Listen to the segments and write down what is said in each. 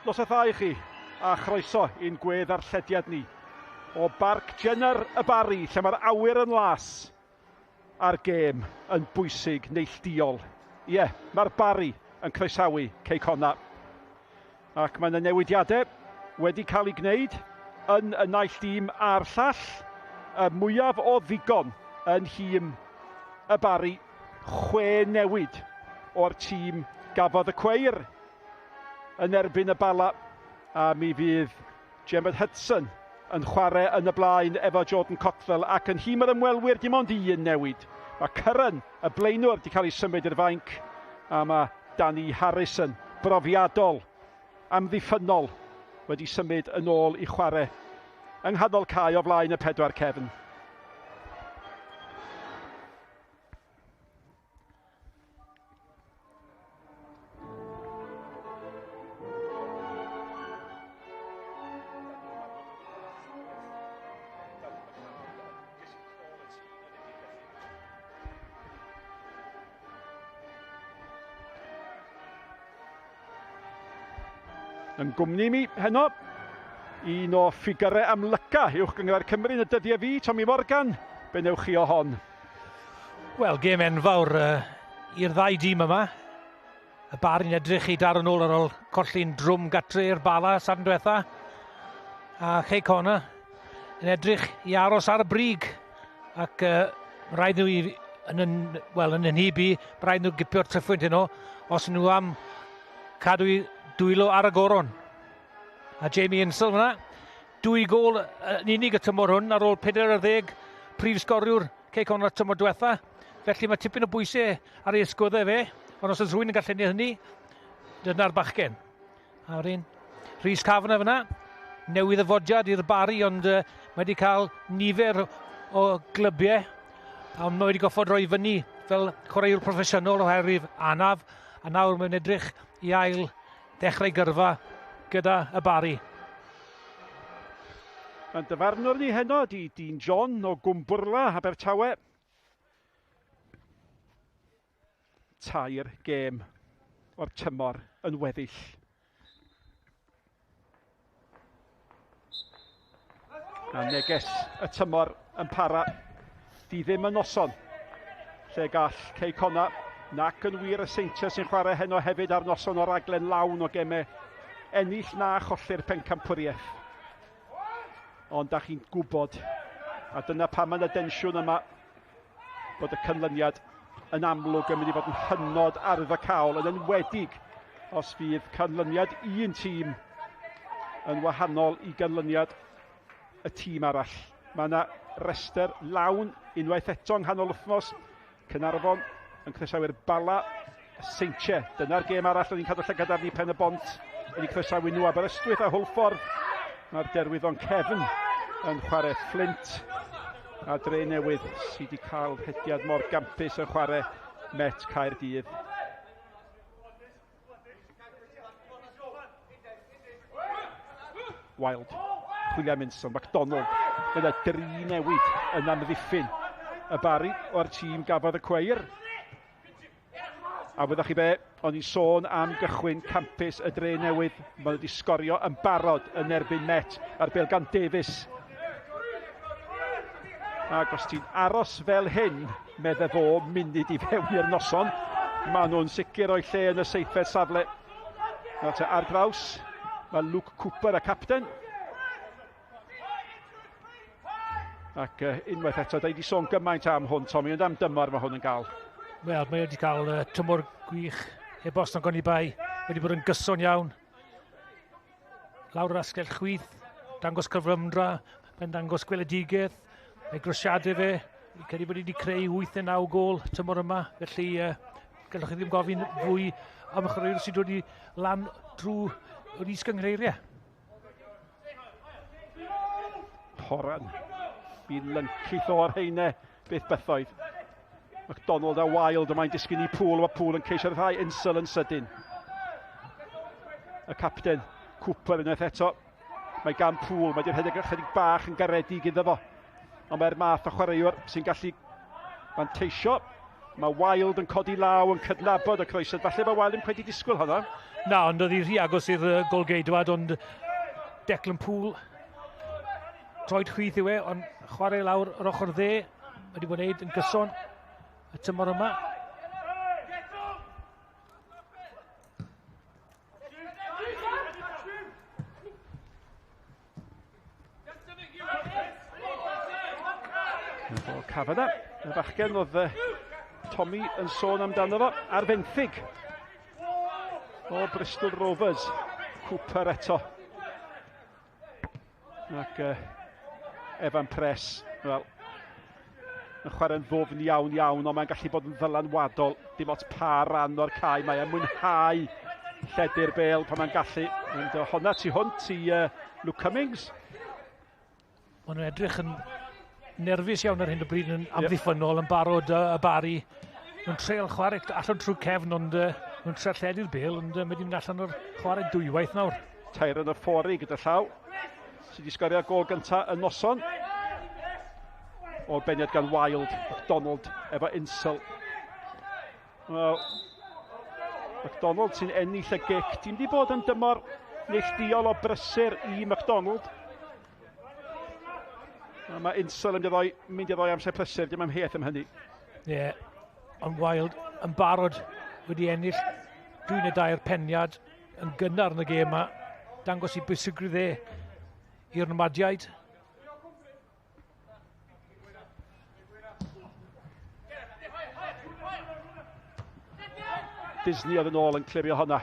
Nos y dda i chi, a chroeso i'n gwedd arllediad ni. O barc Jenner y Barri, lle mae'r awyr yn las. A'r gêm yn bwysig neilldiol. Ie, mae'r Barri yn croesawu Cei Connah. Ac mae yna newidiadau wedi cael eu gwneud yn y naill dîm a'r llall. Y mwyaf o ddigon yn hîm y Barri. 6 newid o'r tîm gafodd y cweir yn erbyn y bala, a mi fydd Gemma Hudson yn chwarae yn y blaen efo Jordan Cottrell, ac yn hîm yr ymwelwyr dim ond 1 newid. Mae Curran, y blaenwr, wedi cael ei symud i'r fainc, a mae Danny Harrison, brofiadol, amddiffynol, wedi symud yn ôl i chwarae yng nghanol cae o flaen y 4 cefn. Yn gwmni mi heno, un o ffigurau amlyca uwch gyngor Cymru yn y dyddiau fi, Tommy Morgan, be newch chi o hon? Wel, gêm enfawr i'r ddau dîm yma. Y Barri'n edrych i dar yn ôl ar ôl colli'n drwm gatre i'r bala sarn diwetha. A Cei Connah yn edrych i aros ar y brig. Ac rhaid nhw yn hyb i, rhaid nhw gipio'r tryffwynt heno, os nhw am cadw i dwylo ar y goron. A Jamie Insel fyna, 2 gôl yn unig y tymor hwn ar ôl 40 prif sgoriwr Cei Connah tymor diwetha. Felly mae tipyn o bwysau ar ei ysgwyddau fe, ond os oes rhywun yn gallu neud hynny, dyna'r bachgen. A wedyn, Rhys Cafna fyna, newydd y fodiad i'r Barri, ond mae wedi cael nifer o glybiau, ond mae wedi goffod roi fyny fel chwaraewr proffesiynol oherwydd anaf, a nawr mae'n edrych i ail dechrau gyrfa gyda y Barri. Yn dyfarnwr ni heno ydi Dean John o Gwmbwrla, Abertawe. Tair gêm o'r tymor yn weddill. A neges y tymor yn para, di ddim yn noson, lle gall Cei Connah nac yn wir y seintiau sy'n chwarae heno hefyd ar noson o raglen lawn o gemau ennill na cholli'r pencampwriaeth. Ond da chi'n gwybod, a dyna pam yn y densiwn yma, bod y canlyniad yn amlwg yn mynd i fod yn hynod arddercaol, yn enwedig os fydd canlyniad un tîm yn wahanol i ganlyniad y tîm arall. Mae yna rester lawn unwaith eto yng nghanol wythnos, Caernarfon yn croesawu'r bala, y seintiau. Dyna'r gêm arall o'n i'n cadw llygad arni Pen y Bont, yn ei croesawu nhw Aberystwyth a Hwlffordd. Mae'r derwyddon Cefn yn chwarae Flint, a Dre Newydd sydd wedi cael hediad mor gampus yn chwarae Met Caerdydd. Wild, chwilio Minson, MacDonald. Mae yna 3 newid yn amddiffyn y Barri o'r tîm gafodd y cweir. A wyddwch chi be, o'n i'n sôn am gychwyn campus y Dre Newydd. Mae wedi sgorio yn barod yn erbyn Met ar Belgan Davies. Ac os ti'n aros fel hyn, meddai fo munud i fewn i'r noson, maen nhw'n sicr o'i lle yn y 7th safle. Ar draws, mae Luke Cooper y capten. Ac unwaith eto, da i wedi sôn gymaint am hwn, Tommy, ond am dymor mae hwn yn gael. Wel, mae wedi cael tymor gwych, e-bost o'n goni bai, wedi bod yn gyson iawn. Lawr yr asgell chwyth, dangos cyfrymdra, mae'n dangos gweledigaeth, mae grosiadau fe, i credu bod wedi creu 8 neu 9 gôl tymor yma, felly gallwch chi ddim gofyn fwy am y chwaraewr sydd wedi lan drwy yr is-gyngreiriau. Horan, Di lyncith o'r heine beth bethoedd. MacDonald a Wild yma'n disgyn i Pŵl, mae Pŵl yn ceisio rhai Insel yn sydyn. Y capten, Cooper unwaith eto. Mae gan Pŵl, mae di'r rhedeg chydig bach yn garedig iddo fo. Ond mae'r math o chwaraewr sy'n gallu fanteisio. Mae Wild yn codi law yn cydnabod y croesod. Falle mae Wild yn wedi disgwyl hwnna. Na, ond oedd hi rhy agos i'r golgeidwad, ond Declan Pŵl troed chwyth yw e, ond chwarae lawr yr ochr dde wedi bod wneud yn gyson y tymor yma. Cafana, y bachgen oedd Tommy yn sôn amdano fo, ar fenthyg o Bristol Rovers. Cooper eto. Ac Evan Press, wel, yn chwarae'n ddofn iawn, ond mae'n gallu bod yn ddylanwadol. Dim ots pa ran o'r cae, mae'n mwynhau lledu'r bêl pan mae'n gallu. Ond honna tu hwnt i Luke Cummings. Maen nhw'n edrych yn nerfus iawn ar hyn o bryd yn amddiffynol yn barod y Barri. Nhw'n treul chwarae allan trwy cefn, ond nhw'n trelledu'r bêl, ond mae wedi mynd allan o'r chwarae dwywaith nawr. Tair yn y ffori gyda llaw. Sydd wedi sgorio gol gyntaf y noson. O'r beniad gan Wild, MacDonald efo Insel. Wel, MacDonald sy'n ennill y gic. Dim di bod yn dymor neilltuol o brysur i MacDonald. Mae Insel yn mynd i ddoi amser prysur, dim amheth am hynny. Ie, ond Wild yn barod wedi ennill 2 neu 2 peniad yn gynnar yn y gêm yma. Dangos i bwysigrwydd i'r nomadiaid. Disney oedd yn ôl yn clirio honna.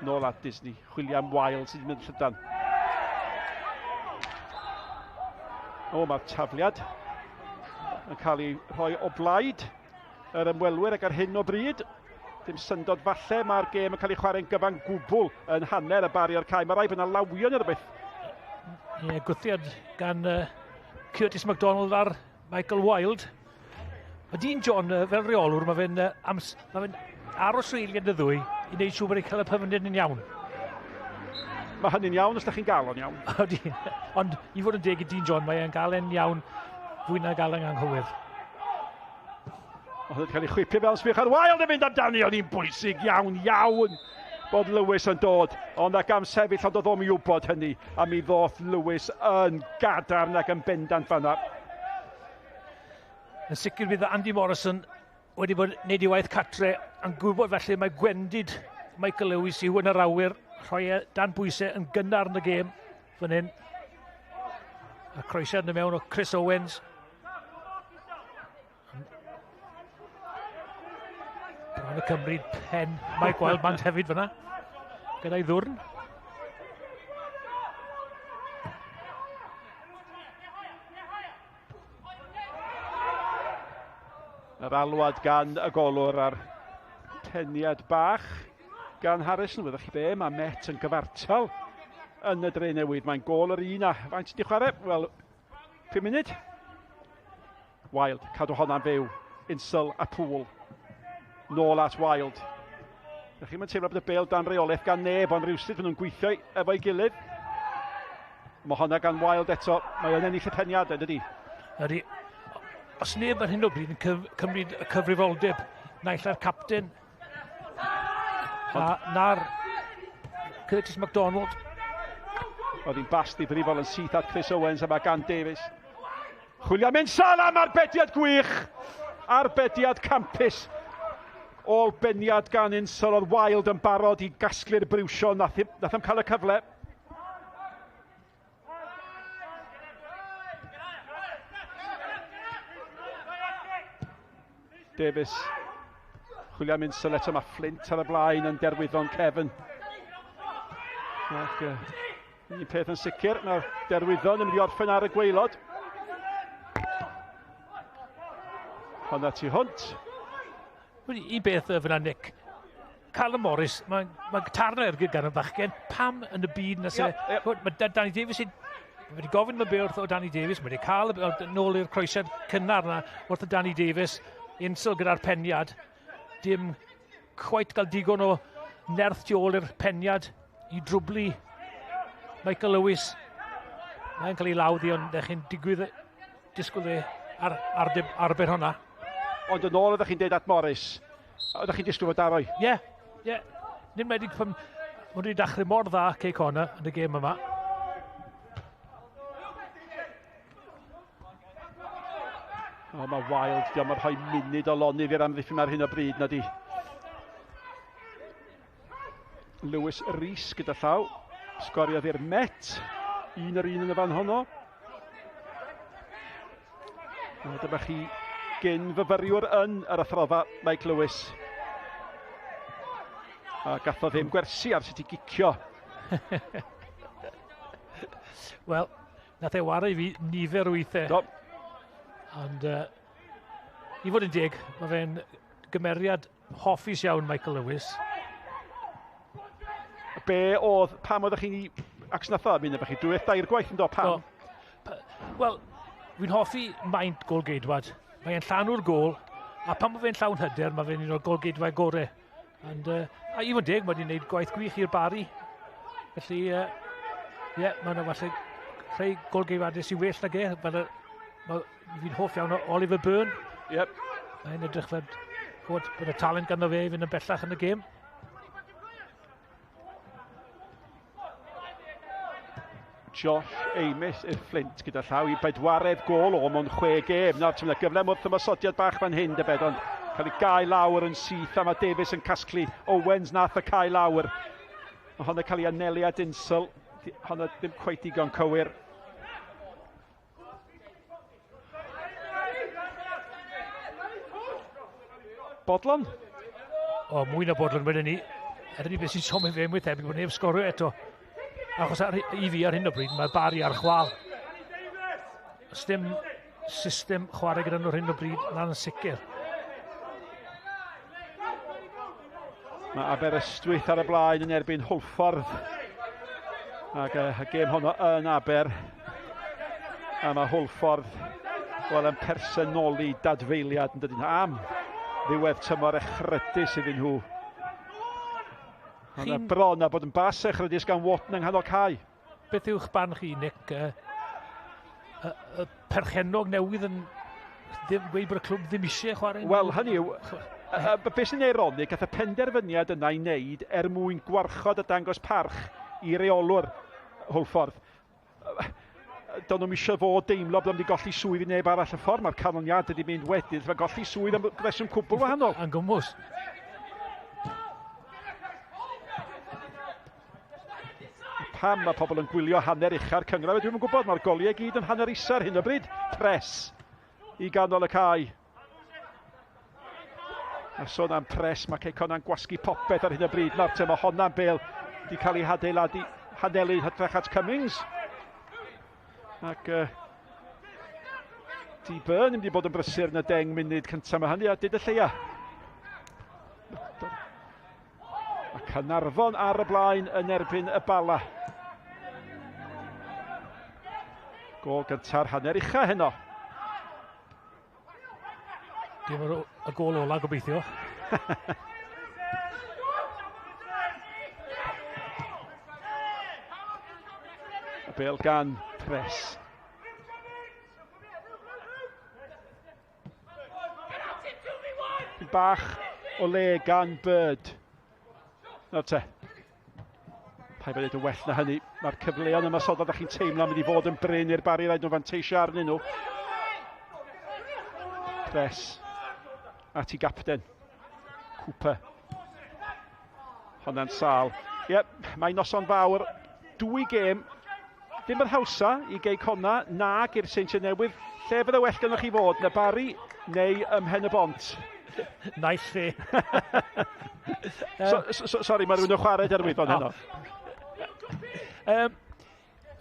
Nôl at Disney. Chwilio am Wild sydd wedi mynd llydan. O, mae'r tafliad yn cael ei rhoi o blaid yr ymwelwyr ac ar hyn o bryd. Dim syndod falle, mae'r gêm yn cael ei chwarae'n gyfan gwbl yn hanner y Barri o'r cae. Mae rai bod yna lawion ar y beth. Ie, gwthiad gan Curtis MacDonald ar Michael Wild. Mae Dean John fel reolwr, mae fe'n aros reiliad y ddwy i wneud siŵr bod e'n cael y pyfyniad yn iawn. Mae hynny'n iawn os da chi'n gael o'n iawn. Ond i fod yn deg i Dean John, mae e'n gael e'n iawn fwy na gael e'n anghywir. Oedd wedi cael ei chwipio fel sbych ar Wild yn mynd amdani, o'n i'n bwysig iawn bod Lewis yn dod. Ond ac am sefyll, ond oedd o'n mi wybod hynny, a mi ddoth Lewis yn gadarn ac yn bendant fanna. Yn sicr bydd Andy Morrison wedi bod wneud i waith catre yn gwybod felly mae gwendid Michael Lewis yw yn yr awyr, rhoi dan bwysau yn gynnar yn y gêm fan hyn. A croesiad yn y mewn o Chris Owens. Bron y cymryd pen Mike Wildmant hefyd fyna, gyda'i ddwrn. Yr alwad gan y golwr ar peniad bach gan Harrison. Fyddwch chi be, mae Met yn gyfartal yn y dre newydd. Mae'n gol yr un a faint di chwarae? Wel, 5 munud. Wild, cadw honna'n fyw. Insel a Pŵl. Nôl at Wild. Ydych chi'n teimlo bod y bêl dan reolaeth gan neb, ond rhywsyd fy nhw'n gweithio efo'i gilydd. Mae honna gan Wild eto. Mae o'n ennill y peniad, ydy. Ydy. Os neb ar hyn o bryd yn cymryd y cyfrifoldeb naill ar capten a na'r Curtis MacDonald. Oedd hi'n basti brifol yn syth at Chris Owens a mae gan Davies. Chwilio am Insel am arbediad gwych. Arbediad campus. Ôl beniad gan Insel, oedd Wild yn barod i gasglu'r briwsio. Nath am cael y cyfle. Davies, chwilio am Insel eto, mae Flint ar y blaen yn derwyddon Kevin. Ac un peth yn sicr, mae'r derwyddon yn mynd i orffen ar y gwaelod. Honna tu hwnt. Un beth fyna, Nick. Callum Morris, mae gitar yn ergyd gan y bachgen, pam yn y byd nes e. Mae Danny Davies wedi gofyn y be wrth o Danny Davies, mae wedi cael nôl i'r croesiad cynnar na wrth o Danny Davies, unsol gyda'r peniad, dim cweit gael digon o nerth tu ôl i'r peniad i drwblu Michael Lewis. Mae'n cael ei lawddi, ond ydych chi'n disgwyl arbed hwnna. Ond yn ôl ydych chi'n deud at Morris, ydych chi'n disgwyl fod daroi? Ie. Nid wedi pan mae wedi dechrau mor dda Cei Connah yn y gêm yma. Mae Wild, diolch yn rhoi munud o lonydd i'r amddiffyn ar hyn o bryd na di. Lewis Rhys gyda llaw, sgoriodd i'r Met, un yn y fan honno. Dyma chi gyn fyfyriwr yn yr athrofa, Mike Lewis. A gath o ddim gwersi ar sut i gicio. Wel, nath e wario fi nifer o weithiau. Ond i fod yn dig, mae fe'n gymeriad hoffus iawn Michael Lewis. Pam oeddech chi'n ac nath o, mynd efo chi dwyth dair gwaith yn do, pam? Wel, fi'n hoffi maint gol geidwad. Mae'n llanw'r gol, a pan mae fe'n llawn hyder, mae fe'n un o'r gol geidwad gorau. A i fod yn dig, mae wedi'n gwneud gwaith gwych i'r Barri. Felly, mae yna falle rhai gol geidwadau sy'n well nag e. Fi'n hoff iawn o Oliver Byrne. Mae'n edrych bod y talent ganddo fe i fynd yn bellach yn y gêm. Josh Amis i'r Flint gyda llaw i bedwaredd gol o mewn 6 gêm. Nawr, ti'n mynd gyfle wrth ymosodiad bach fan hyn, dy bed, ond cael ei gau lawr yn syth, a mae Davies yn casglu. Owens nath y cau lawr. Mae hwnna cael ei anelu at insol. Hwnna ddim cweit digon cywir. Bodlon? Mwy na bodlon wedyn ni. Edrych beth sy'n somi fe mwy tebyg bod neb sgorio eto. Achos i fi ar hyn o bryd, mae Barri ar chwal. Os dim system chwarae gyda nhw'r hyn o bryd, na'n sicr. Mae Aberystwyth ar y blaen yn erbyn Hwlffordd. Ac y gêm honno yn Aber. A mae Hwlffordd yn personoli dadfeiliad yn dydyn am ddiwedd tymor echrydus iddyn nhw. Ond bron a bod yn bas echrydus gan Watton yng nghanol cae. Beth yw'ch barn chi, Nick? Y perchenog newydd yn gweud bod y clwb ddim eisiau chwarae? Wel, hynny yw, beth sy'n eironig, gath y penderfyniad yna i wneud mwyn gwarchod a dangos parch i reolwr Hwlffordd. Do'n nhw'n eisiau fod deimlo bod nhw'n golli swydd i neb arall y ffordd. Mae'r canlyniad wedi mynd wedyn. Mae golli swydd am reswm cwbl wahanol. Yn gwmws. Pam mae pobl yn gwylio hanner ucha'r cyngradd? Dwi'n gwybod, mae'r goliau gyd yn hanner isar hyn o bryd. Pres i ganol y cae. A sôn am pres, mae Cei Connah'n gwasgu popeth ar hyn o bryd. Martin, mae honna'n Pêl wedi cael ei adeiladu, hanelu hydrach at Cummings. Ac Di Byrne wedi bod yn brysur yn y 10 munud cyntaf mae hynny a dyd y lleia. A Caernarfon ar y blaen yn erbyn y Bala. Gol gynta'r hanner ucha heno. Dim y gol ola gobeithio. Y bêl gan Pres. Bach o le gan Bird. Nawr te. Pa bod yn well na hynny. Mae'r cyfleon yma sodod â chi'n teimlo mynd i fod yn bryn i'r Barri rhaid nhw fanteisio arnyn nhw. Pres. At i gapten. Cooper. Honna'n sal. Mae'n noson fawr. 2 gêm. Ddim yn hawsa i Cei Connah nag i'r Seintiau Newydd. Lle fydde well gynnwch chi fod? Na Barri neu ym Mhen y Bont? Naill lle. Sori, mae rhywun yn chwarae derwyddon heno.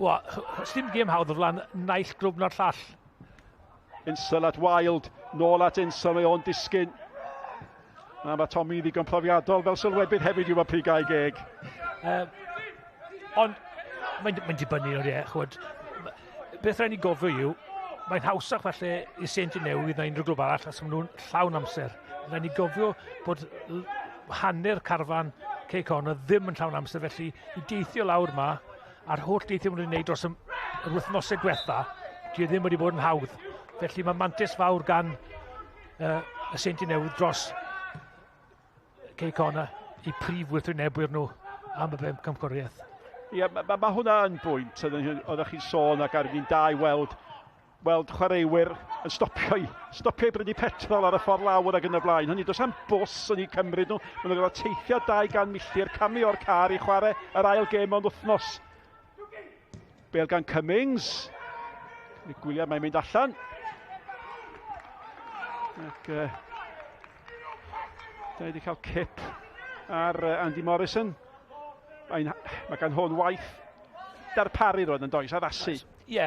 Os dim gêm hawdd o flan, naill grwb na'r llall. Insel at Wild, nôl at Insel, mae o'n disgyn. A mae Tommy ddigon profiadol fel sylwebydd hefyd i'w pryd gael geg. Ond mae'n dibynnu o'r chwyd. Beth rhaid ni gofio yw, mae'n hawsach falle i Cei Newydd na unrhyw glwb arall, as maen nhw'n llawn amser. Rhaid ni gofio bod hanner carfan Cei Connah ddim yn llawn amser, felly i deithio lawr yma, a'r holl deithio maen nhw'n gwneud dros yr wythnosau diwetha, di ddim wedi bod yn hawdd. Felly mae mantis fawr gan y Cei Newydd dros Cei Connah i prif wrthwynebwyr nhw am y bem camgoriaeth. Ie, mae hwnna yn bwynt, oeddech chi'n sôn ac ar ni'n da i weld chwaraewyr yn stopio i brynu petrol ar y ffordd lawr ac yn y blaen. Hynny, does am bws yn ei cymryd nhw. Maen nhw'n gwneud teithio 200 milltir, camu o'r car i chwarae yr ail gêm o'n wythnos. Bêl gan Cummings. Ni gwyliau mae'n mynd allan. Ac da wedi cael cip ar Andy Morrison. Mae gan hwn waith darparu roedd yn does, addasu. Ie,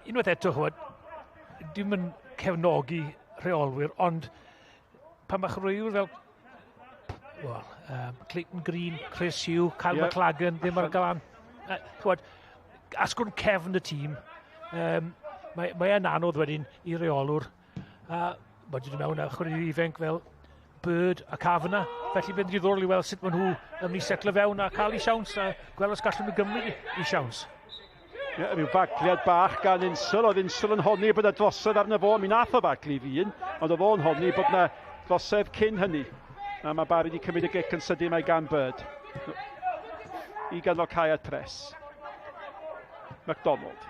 unwaith eto chwyd, dim yn cefnogi rheolwyr, ond pan mae chwaraewyr fel Clayton Green, Chris Hugh, Kyle McLagan, ddim ar galan. Chwyd, asgwrn cefn y tîm, mae e'n anodd wedyn i reolwr. Mae wedi mewn â chwaraewyr ifanc fel Bird a Kavanagh, felly bydd diddorol i weld sut maen nhw yn mynd i setlo fewn a cael eu siawns a gweld os gallwn nhw gymryd eu siawns. Rhyw fagliad bach gan Insel, oedd Insel yn honni bod y drosedd arno fo, mi nath o faglu fi un, ond oedd o'n honni bod yna drosedd cyn hynny. A mae Barri wedi cymryd y gic yn sydyn mae gan Bird. I ganol caiad pres. MacDonald.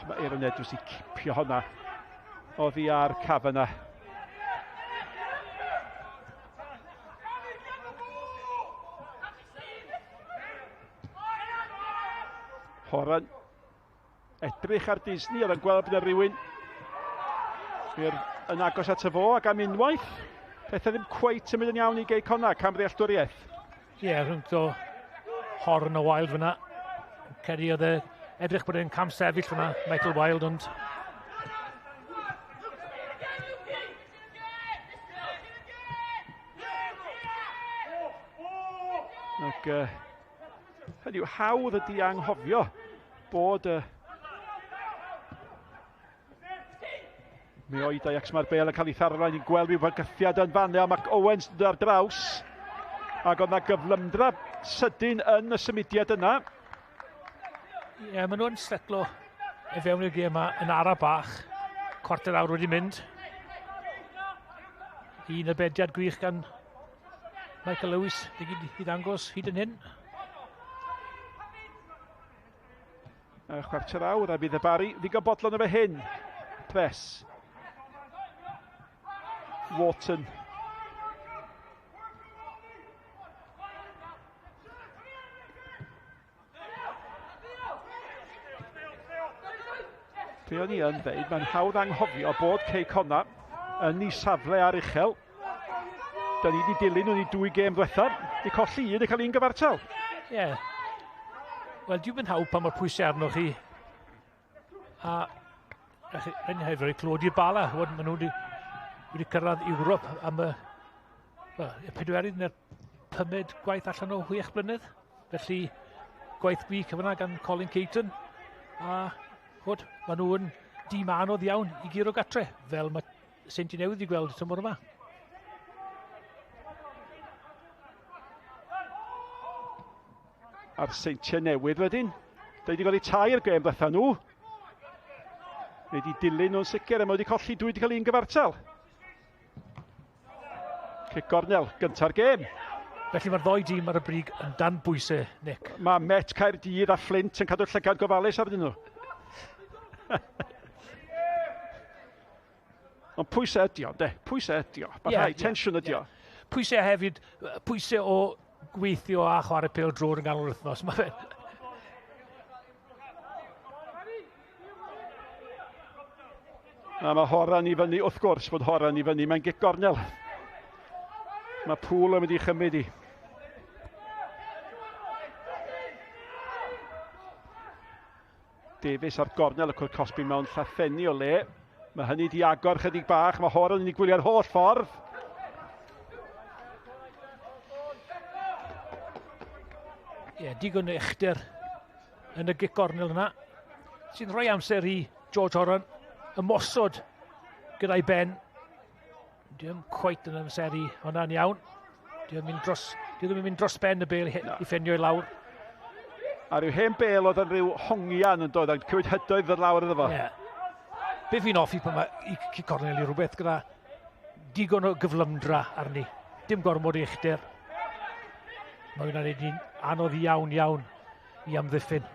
Mae Aaron Edwards i cipio honna oddi ar Kavanagh. Horan edrych ar Disney, oedd yn gweld bod yna rhywun yn agos at y fo ac am unwaith. Pethau ddim cweit yn mynd yn iawn i Cei Connah, camddealltwriaeth. Ie, rhwng o Horan o Wild fyna. Ceri oedd edrych bod e'n cam sefyll fyna, Michael Wild, ond ac hynny yw hawdd ydi anghofio bod mi oed Ajax mae'r bêl yn cael ei tharlaen i'n gweld rhyw bygythiad yn fanne a Mac Owens ar draws ac oedd yna gyflymdra sydyn yn y symudiad yna. Ie, maen nhw'n setlo i fewn i'r gêm yn ara bach. Cwarter awr wedi mynd. Un y bediad gwych gan Michael Lewis i ddangos hyd yn hyn. Chwarter awr a bydd y Barri ddigon bodlon o fe hyn. Pres. Wharton. Be o'n i yn dweud, mae'n hawdd anghofio bod Cei Connah yn ei safle ar uchel. Da ni wedi dilyn nhw'n i 2 gêm diwetha. Di colli un i cael un gyfartal. Ie. Wel, diw yn hawdd pan mae'r pwysau arnoch chi. A rhaid ni hefyd clod i'r bala. Maen nhw wedi cyrraedd Ewrop am y 4 neu'r 5 gwaith allan o 6 blynedd. Felly, gwaith gwych yma gan Colin Caton. A maen nhw yn dim anodd iawn i giro gatre, fel mae Cei Newydd i gweld y tymor yma. A'r Cei Newydd wedyn, da wedi cael eu tair gêm ddiwetha nhw. Wedi dilyn nhw'n sicr, a mae wedi colli 2 wedi cael un gyfartal. Cic gornel, gynta'r gêm. Felly mae'r ddoi dîm ar y brig yn dan bwysau, Nick. Mae Met Caerdydd a Flint yn cadw llygad gofalus arnyn nhw. Ond pwysau ydi o, de? Pwysau ydi o. Tensiwn ydi o. Pwysau hefyd, pwysau o gweithio a chwarae Pêl-droed yn ganol wythnos. A mae Horan i fyny, wrth gwrs bod Horan i fyny, mae'n gic gornel. Mae Pŵl yn mynd i chymryd i. Davies ar gornel y cwr Cosby mewn llarthenni o le. Mae hynny di agor chydig bach, mae Horan yn ei gwylio'r holl ffordd. Ie, digon o uchder yn y gic gornel yna, sy'n rhoi amser i George Horan ymosod gyda'i ben. Diolch cweit yn amseru hwnna'n iawn. Diolch yn mynd dros ben y Bêl i ffenio i lawr. A rhyw hen Bêl oedd yn rhyw hongian yn dod, a'n cymryd hydoedd yr lawr iddo fo. Be fi'n offi pan mae i gic gornel i rhywbeth gyda digon o gyflymdra arni. Dim gormod i uchder. Mae hwnna'n neud ni'n anodd iawn i amddiffyn.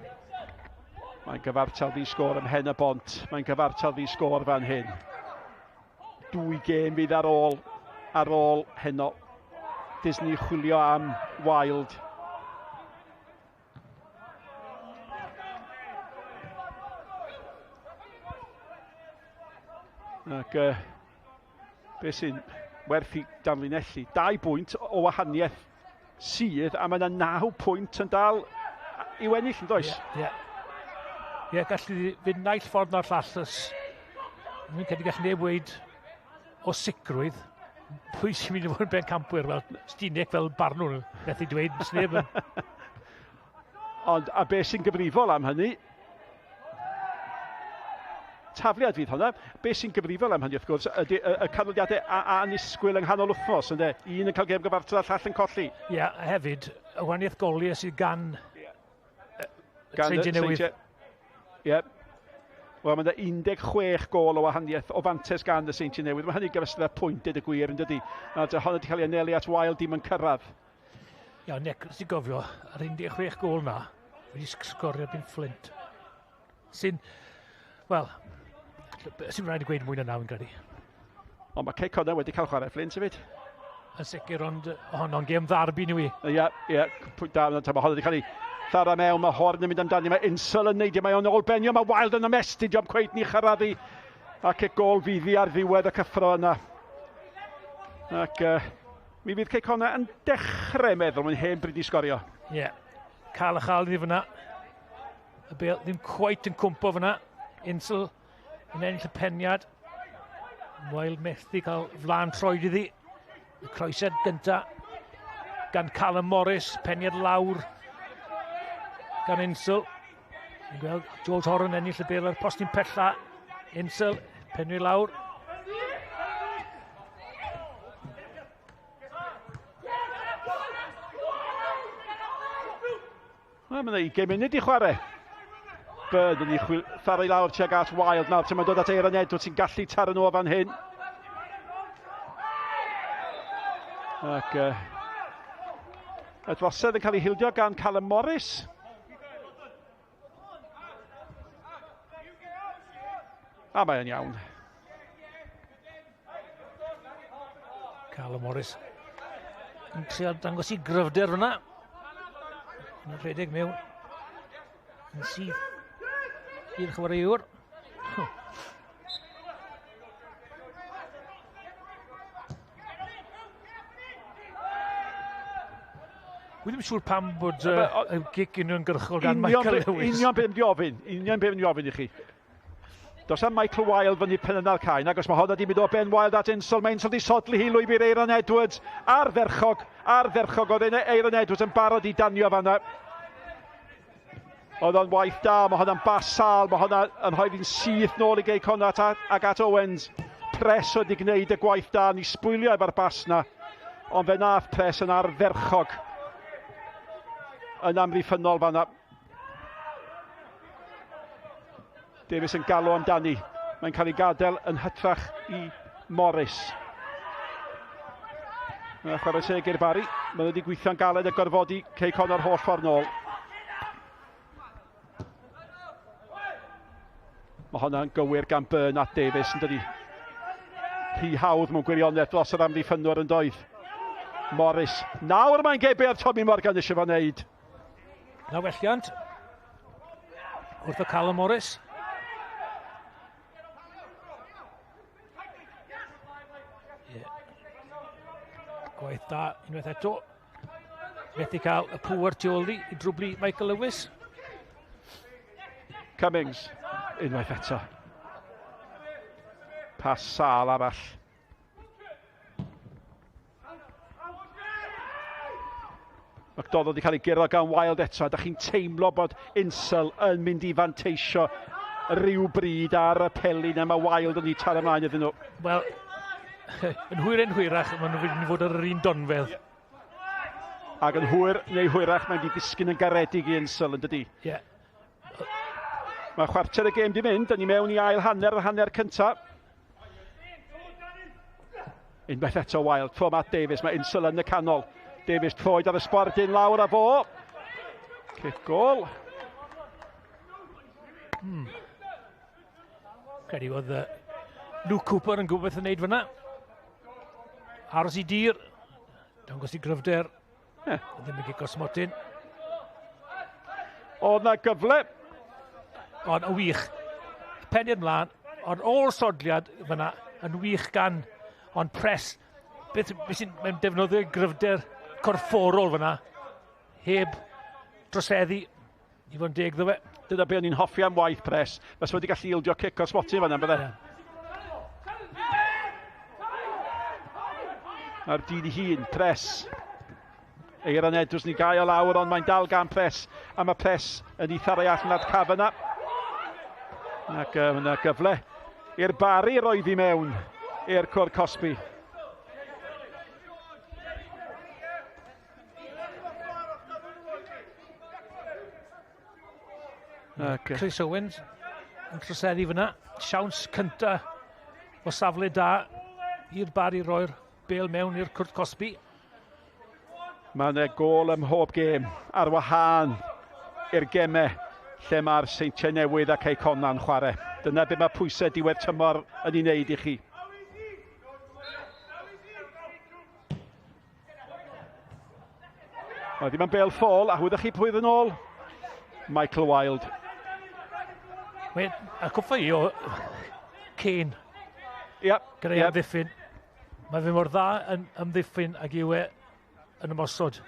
Mae'n gyfartal ddi sgôr ym Mhen y Bont. Mae'n gyfartal ddi sgôr fan hyn. 2 gêm fydd ar ôl heno. Disney chwilio am Wild. Ac beth sy'n werth i danlinellu, 2 bwynt o wahaniaeth sydd, a mae yna 9 pwynt yn dal i wennill yn does? Ie, gallu fynd naill ffordd na'r llall. Mi'n credu gallu neb weid o sicrwydd pwy sy'n mynd i fod yn ben campwyr fel Stinic fel Barnwr methu dweud sneb yn. Ond a beth sy'n gyfrifol am hynny, tafliad fydd hwnna, beth sy'n gyfrifol am hynny wrth gwrs ydy y canlyniadau anisgwyl yng nghanol wythnos, ynde? Un yn cael gêm gyfartal a llall yn colli. Ie, a hefyd y wahaniaeth goliau sydd gan Seintiau Newydd. Ie. Wel, mae yna 16 gol o wahaniaeth o fantes gan y Seintiau Newydd. Mae hynny gyfestydd â pwynt y gwir yn dydi. A hwnna wedi cael ei anelu at Wild dim yn cyrraedd. Ie, Nic, os ti'n gofio, yr 16 gol na wedi sgorio bin Flint. Sy'n, wel, sy'n rhaid i gweud mwy na naw yn credu. Ond mae Cei Connah wedi cael chwarae Flint hefyd. Yn sicr, ond honno'n gêm ddarbi nhw i. Ie, pwynt da, mae hwnna wedi cael ei thara mewn, mae Horn yn mynd amdani, mae Insel yn neidio, mae o'n ôl benio, mae Wild yn ymestyn, diolch cweit ni chyrraeddu. Ac y gol fyddi ar ddiwedd y cyffro yna. Ac mi fydd Cei Connah yn dechrau meddwl, mae'n hen bryd i sgorio. Ie, cael y chal iddi fyna. Y Bêl ddim cweit yn cwmpo fyna. Insel yn ennill y peniad. Wild methu cael flan troed iddi. Y croesed gynta gan Callum Morris, peniad lawr gan Insel. Ni'n gweld George Horan ennill y Bêl ar postyn pella. Insel, penwi lawr. Mae yna 20 munud i chwarae. Bird yn ei thara i lawr tuag at Wild nawr. Ti'n dod at Aaron Edwards sy'n gallu taro nhw o fan hyn. Ac Edwardsedd yn cael ei hildio gan Callum Morris. A mae'n iawn. Callum Morris yn trio dangos i gryfder fyna. Yn rhedeg mewn. Yn sydd i'r chwaraewr. Wi ddim siŵr pam bod y gic yn gyrchol gan Michael Lewis. Union beth yn ofyn i chi. Does am Michael Wild fyny pen yna'r cain, ac os mae hwnna di mynd o Ben Wild at Insel, mae Insel di sodli hi lwy byr Aaron Edwards ar dderchog, oedd Aaron Edwards yn barod i danio fanna. Oedd o'n waith da, mae hwnna'n bas sal, mae hwnna yn rhoi fi'n syth nôl i Cei Connah ag at Owens. Pres wedi gwneud y gwaith da, ni sbwylio efo'r bas na, ond fe nath pres yn ardderchog yn amddiffynol fanna. Davies yn galw amdani. Mae'n cael ei gadael yn hytrach i Morris. Chwarae teg i'r Barri. Mae'n wedi gweithio'n galed y gorfodi Cei Connah'r holl ffordd nôl. Mae hwnna'n gywir gan Byrne at Davies yn dydi. Rhy hawdd mewn gwirionedd dros yr amddiffynwyr yn doedd. Morris. Nawr mae'n gei be oedd Tommy Morgan eisiau fo wneud. Na welliant. Wrth o Callum Morris. Gwaith da, unwaith eto. Methu cael y pŵr tu ôl i drwblu Michael Lewis. Cummings, unwaith eto. Pas sal arall. McDonald wedi cael ei gyrra gan Wild eto, a da chi'n teimlo bod Insel yn mynd i fanteisio rhyw bryd ar y pelin a mae Wild yn ei tar ymlaen iddyn nhw. Wel, yn hwyrach, maen nhw wedi fod ar yr un donfedd. Ac yn hwyr neu hwyrach, mae'n wedi disgyn yn garedig i Insel yn dydi. Yeah. Mae chwarter y gêm di mynd, da ni mewn i ail hanner y hanner cynta. Unwaith eto Wild, fo Matt Davies, mae Insel yn y canol. Davies troed ar y sbordyn lawr a fo. Kick gol. Credu oedd Luke Cooper yn gwybod beth yn neud fyna. Aros i dir. Dangos i gryfder. Ddim yn gico smotyn. Oedd na gyfle. Ond yn wych. Penir mlaen. Ond o'r sodliad fyna yn wych gan. Ond pres. Beth sy'n defnyddio gryfder corfforol fyna. Heb droseddi. I fod yn deg ddo fe. Dyna be o'n i'n hoffi am waith pres. Fes wedi gallu ildio cic o'r smotyn fyna, bydde. Ar dyn i hun, pres. Eiran Edwards ni gael o lawr, ond mae'n dal gan pres. A mae pres yn eitha rai allan ar cafyna. Ac yna gyfle i'r Barri roedd i mewn i'r cwr Cosby. Chris Owens yn troseddu fyna. Siawns cynta o safle da i'r Barri roi'r bêl mewn i'r cwrt Cosby. Mae'n gol ym mhob gêm ar wahân i'r gemau lle mae'r Seintiau Newydd a Cei Connah yn chwarae. Dyna be mae pwysau diwedd tymor yn ei wneud i chi. Oedd ddim yn bêl ffôl, a hwydych chi pwydd yn ôl? Michael Wild. A cwffa i o Kane. Gyda'i amddiffyn. Mae fe mor dda yn amddiffyn ac yw e yn ymosod.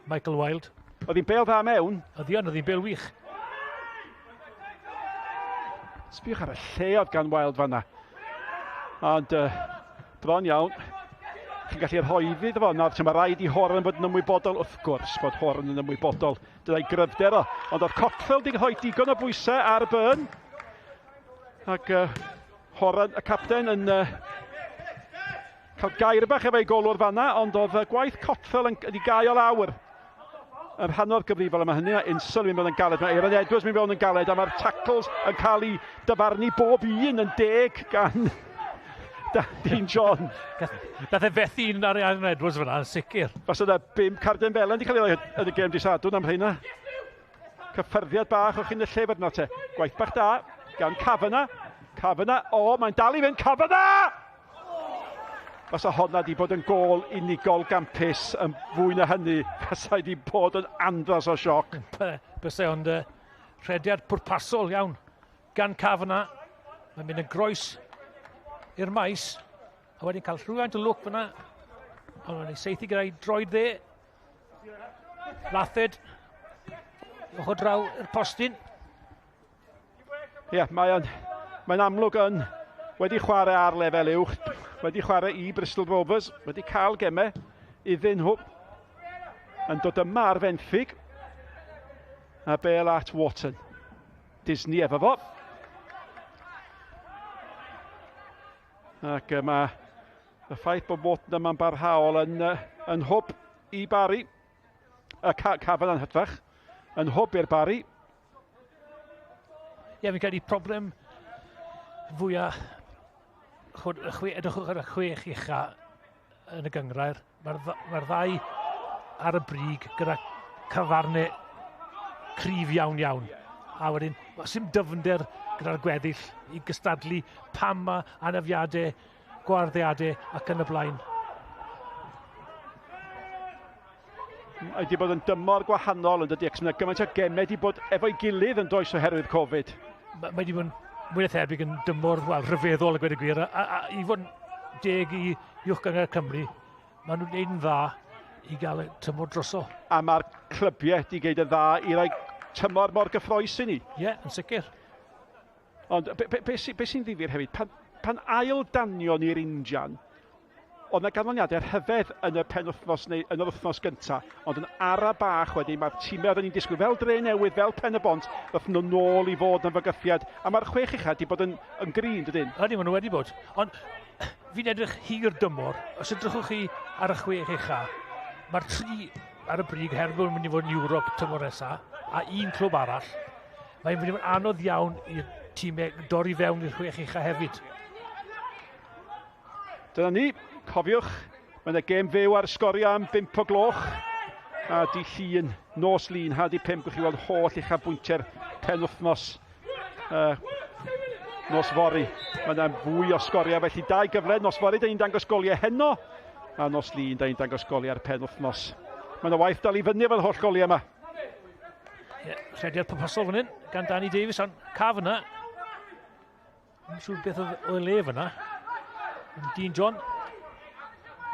Michael Wild. Oedd hi'n bêl dda mewn? Oedd hi'n bêl wych. Sbiwch ar y lleod gan Wild fanna. Ond bron iawn. Chi'n gallu rhoeddi dy fo. Mae rhaid i Horan bod yn ymwybodol. Wrth gwrs bod Horan yn ymwybodol. Dyna'i gryfder o. Ond oedd Cockfield wedi rhoi digon o bwysau ar Byrne. Ac Horan, y capten, yn cael gair bach efo'i golwr fanna. Ond oedd gwaith Cockfield yn ei gael o lawr. Yr rhan o'r gyfrifol yma hynny. Mae Insel yn mynd yn galed. Mae Eiran Edwards yn mynd yn galed. A mae'r tackles yn cael ei dyfarnu bob un yn deg gan Dean John. Dath e fethu un ar Eiran Edwards fyna, yn sicr. Fas yna 5 carden fel yn di cael ei yn y gêm disadwn am hynna. Cyffyrddiad bach o'ch chi'n y lle fod yna te. Gwaith bach da, gan Cafyna. Cafyna, mae'n dal i fynd, Cafyna! Fas o honna di bod yn gol unigol gampus yn fwy na hynny. Fas o di bod yn andros o sioc. Bysau ond rhediad pwrpasol iawn gan Cafyna. Mae'n mynd yn groes i'r maes, a wedyn cael rhywfaint o lwc fyna. Ond mae'n ei seithi gyda'i droed dde. Lathed. Ochr draw i'r postyn. Ie, mae'n amlwg yn wedi chwarae ar lefel uwch. Wedi chwarae i Bristol Rovers. Wedi cael gemau iddyn nhw. Yn dod yma ar fenthyg. A bêl at Wharton. Disney efo fo. Ac mae y ffaith bod Wharton yma'n barhaol yn hwb i Barri. Cafan yn hytrach. Yn hwb i'r Barri. Ie, fi'n cael ei problem fwyaf edrychwch ar y chwech ucha yn y gyngrair. Mae'r ddau ar y brig gyda cyfarnau cryf iawn. A wedyn, mae sy'n dyfnder gyda'r gweddill i gystadlu pam mae anafiadau, gwarddiadau ac yn y blaen. Mae wedi bod yn dymor gwahanol yn dydy, ac mae gymaint o gemau wedi bod efo'i gilydd yn does oherwydd Covid. Mae wedi bod mwy na thebyg yn dymor rhyfeddol y gwed y gwir. A i fod deg i uwch gyngor Cymru, maen nhw'n neud yn dda i gael y tymor droso. A mae'r clybiau wedi gwneud yn dda i roi tymor mor gyffroes i ni. Ie, yn sicr. Ond be sy'n ddifyr hefyd, pan ail danio ni'r Indian, oedd yna ganlyniadau rhyfedd yn y penwythnos neu yn yr wythnos gyntaf, ond yn ara bach wedyn mae'r tîmau oedden ni'n disgwyl fel Dre Newydd, fel Pen y Bont, ddath nhw nôl i fod yn fygythiad, a mae'r 6 uchaf wedi bod yn grin, dydyn? Ydy, maen nhw wedi bod. Ond fi'n edrych hir dymor, os edrychwch chi ar y 6 uchaf, mae'r 3 ar y brig herbyn yn mynd i fod yn Ewrop tymor nesa, a 1 clwb arall. Mae'n mynd i fod anodd iawn i'r tîmau dorri fewn i'r 6 uchaf hefyd. Dyna ni, cofiwch, mae yna gêm fyw ar Sgorio am 5 o gloch, a di llun, nos lun, ha di 5, gwch chi weld holl uchafbwyntiau'r penwythnos nos fori. Mae yna fwy o Sgorio, felly 2 gyfle, nos fori, da ni'n dangos goliau heno, a nos lun, da ni'n dangos goliau ar penwythnos. Mae yna waith dal i fyny efo'r holl goliau yma. Rhediad popasol fan hyn, gan Danny Davies, ond caf yna. Yn siŵr beth o'i lef yna. Dean John.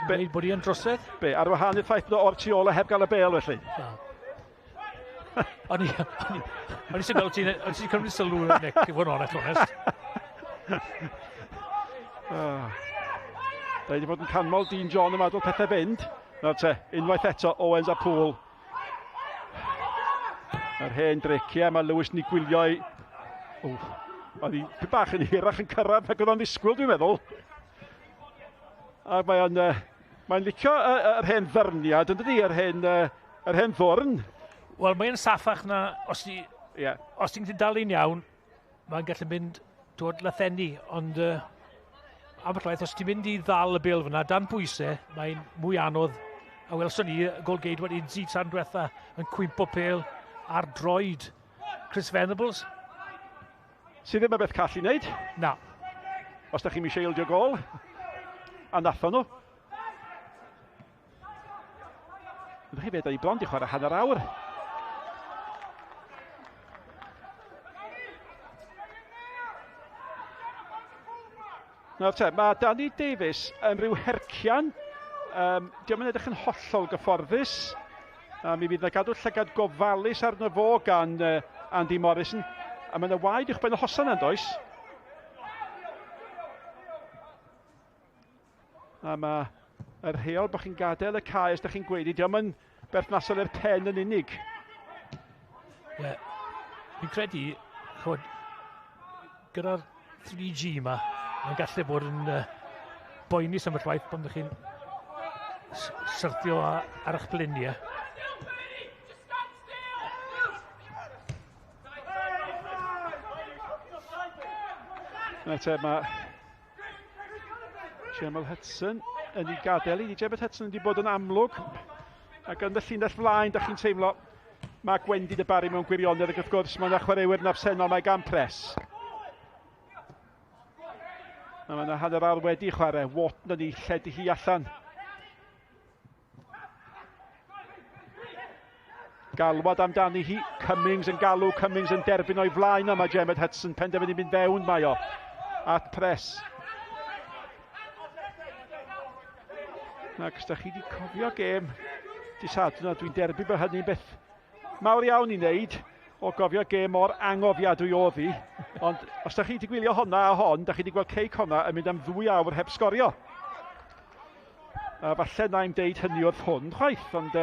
Yn bod i'n drosedd. Be, ar wahân i'r ffaith bod o'r tu ôl heb gael y bel felly? O'n i sy'n gweld ti'n cymryd sylw yn Nick, i fod yn honest. Da wedi bod yn canmol Dean John yma dod pethau fynd. Nawr te, unwaith eto, Owens a Pŵl. Yr hen driciau, mae Lewis ni gwylio i... Oedd hi bach yn hirach yn cyrraedd pe oedd o'n ddisgwyl, dwi'n meddwl. A mae'n licio yr hen ddyrniad, yn dydi, yr hen ddwrn. Wel, mae'n saffach na, os ti'n dalu'n iawn, mae'n gallu mynd dod lathenni, ond ambell waith, os ti'n mynd i ddal y bil fyna, dan bwysau, mae'n mwy anodd. A welson ni, golgeid wedi'n zyd tan diwetha yn cwympo Pêl ar droed Chris Venables. Sydd ddim yn beth call i wneud. Na. Os da chi'n eisiau ildio gol, a nathon nhw. Ydych chi fe, da ni bron di chwarae hanner awr. Nawr te, mae Danny Davies yn rhyw hercian. Diolch yn edrych yn hollol gyfforddus. Mi fydd yna gadw llygad gofalus arno fo gan Andy Morrison. A mae yna waed uwch ben y hosan yn does. A mae yr rheol bod chi'n gadael y cae os da chi'n gweud, diolch yn berthnasol i'r pen yn unig. Ie, fi'n credu, gyda'r 3G yma, mae'n gallu bod yn boenus am y rhaid pan ydych chi'n syrthio ar eich bliniau. Mae Jamal Hudson yn ei gadael i. Jamal Hudson wedi bod yn amlwg. Ac yn y llinell flaen, da chi'n teimlo mae Gwendid y Barri mewn gwirionedd ac wrth gwrs mae yna chwaraewyr yn absennol mae gan pres. A mae yna hanner awr wedi chwarae. Wot na ni, lledu hi allan. Galwad amdani hi, Cummings yn galw, Cummings yn derbyn o'i flaen yma, Jamal Hudson, penderfynu mynd fewn mae o. At pres. Ac os da chi wedi cofio gêm di Sadwrn, dwi'n derbyn bod hynny'n beth mawr iawn i wneud o gofio gêm mor angofiadwy oedd hi. Ond os da chi wedi gwylio honna a hon, da chi wedi gweld Cei Connah yn mynd am 2 awr heb sgorio. A falle na i'm deud hynny wrth hwn chwaith, ond...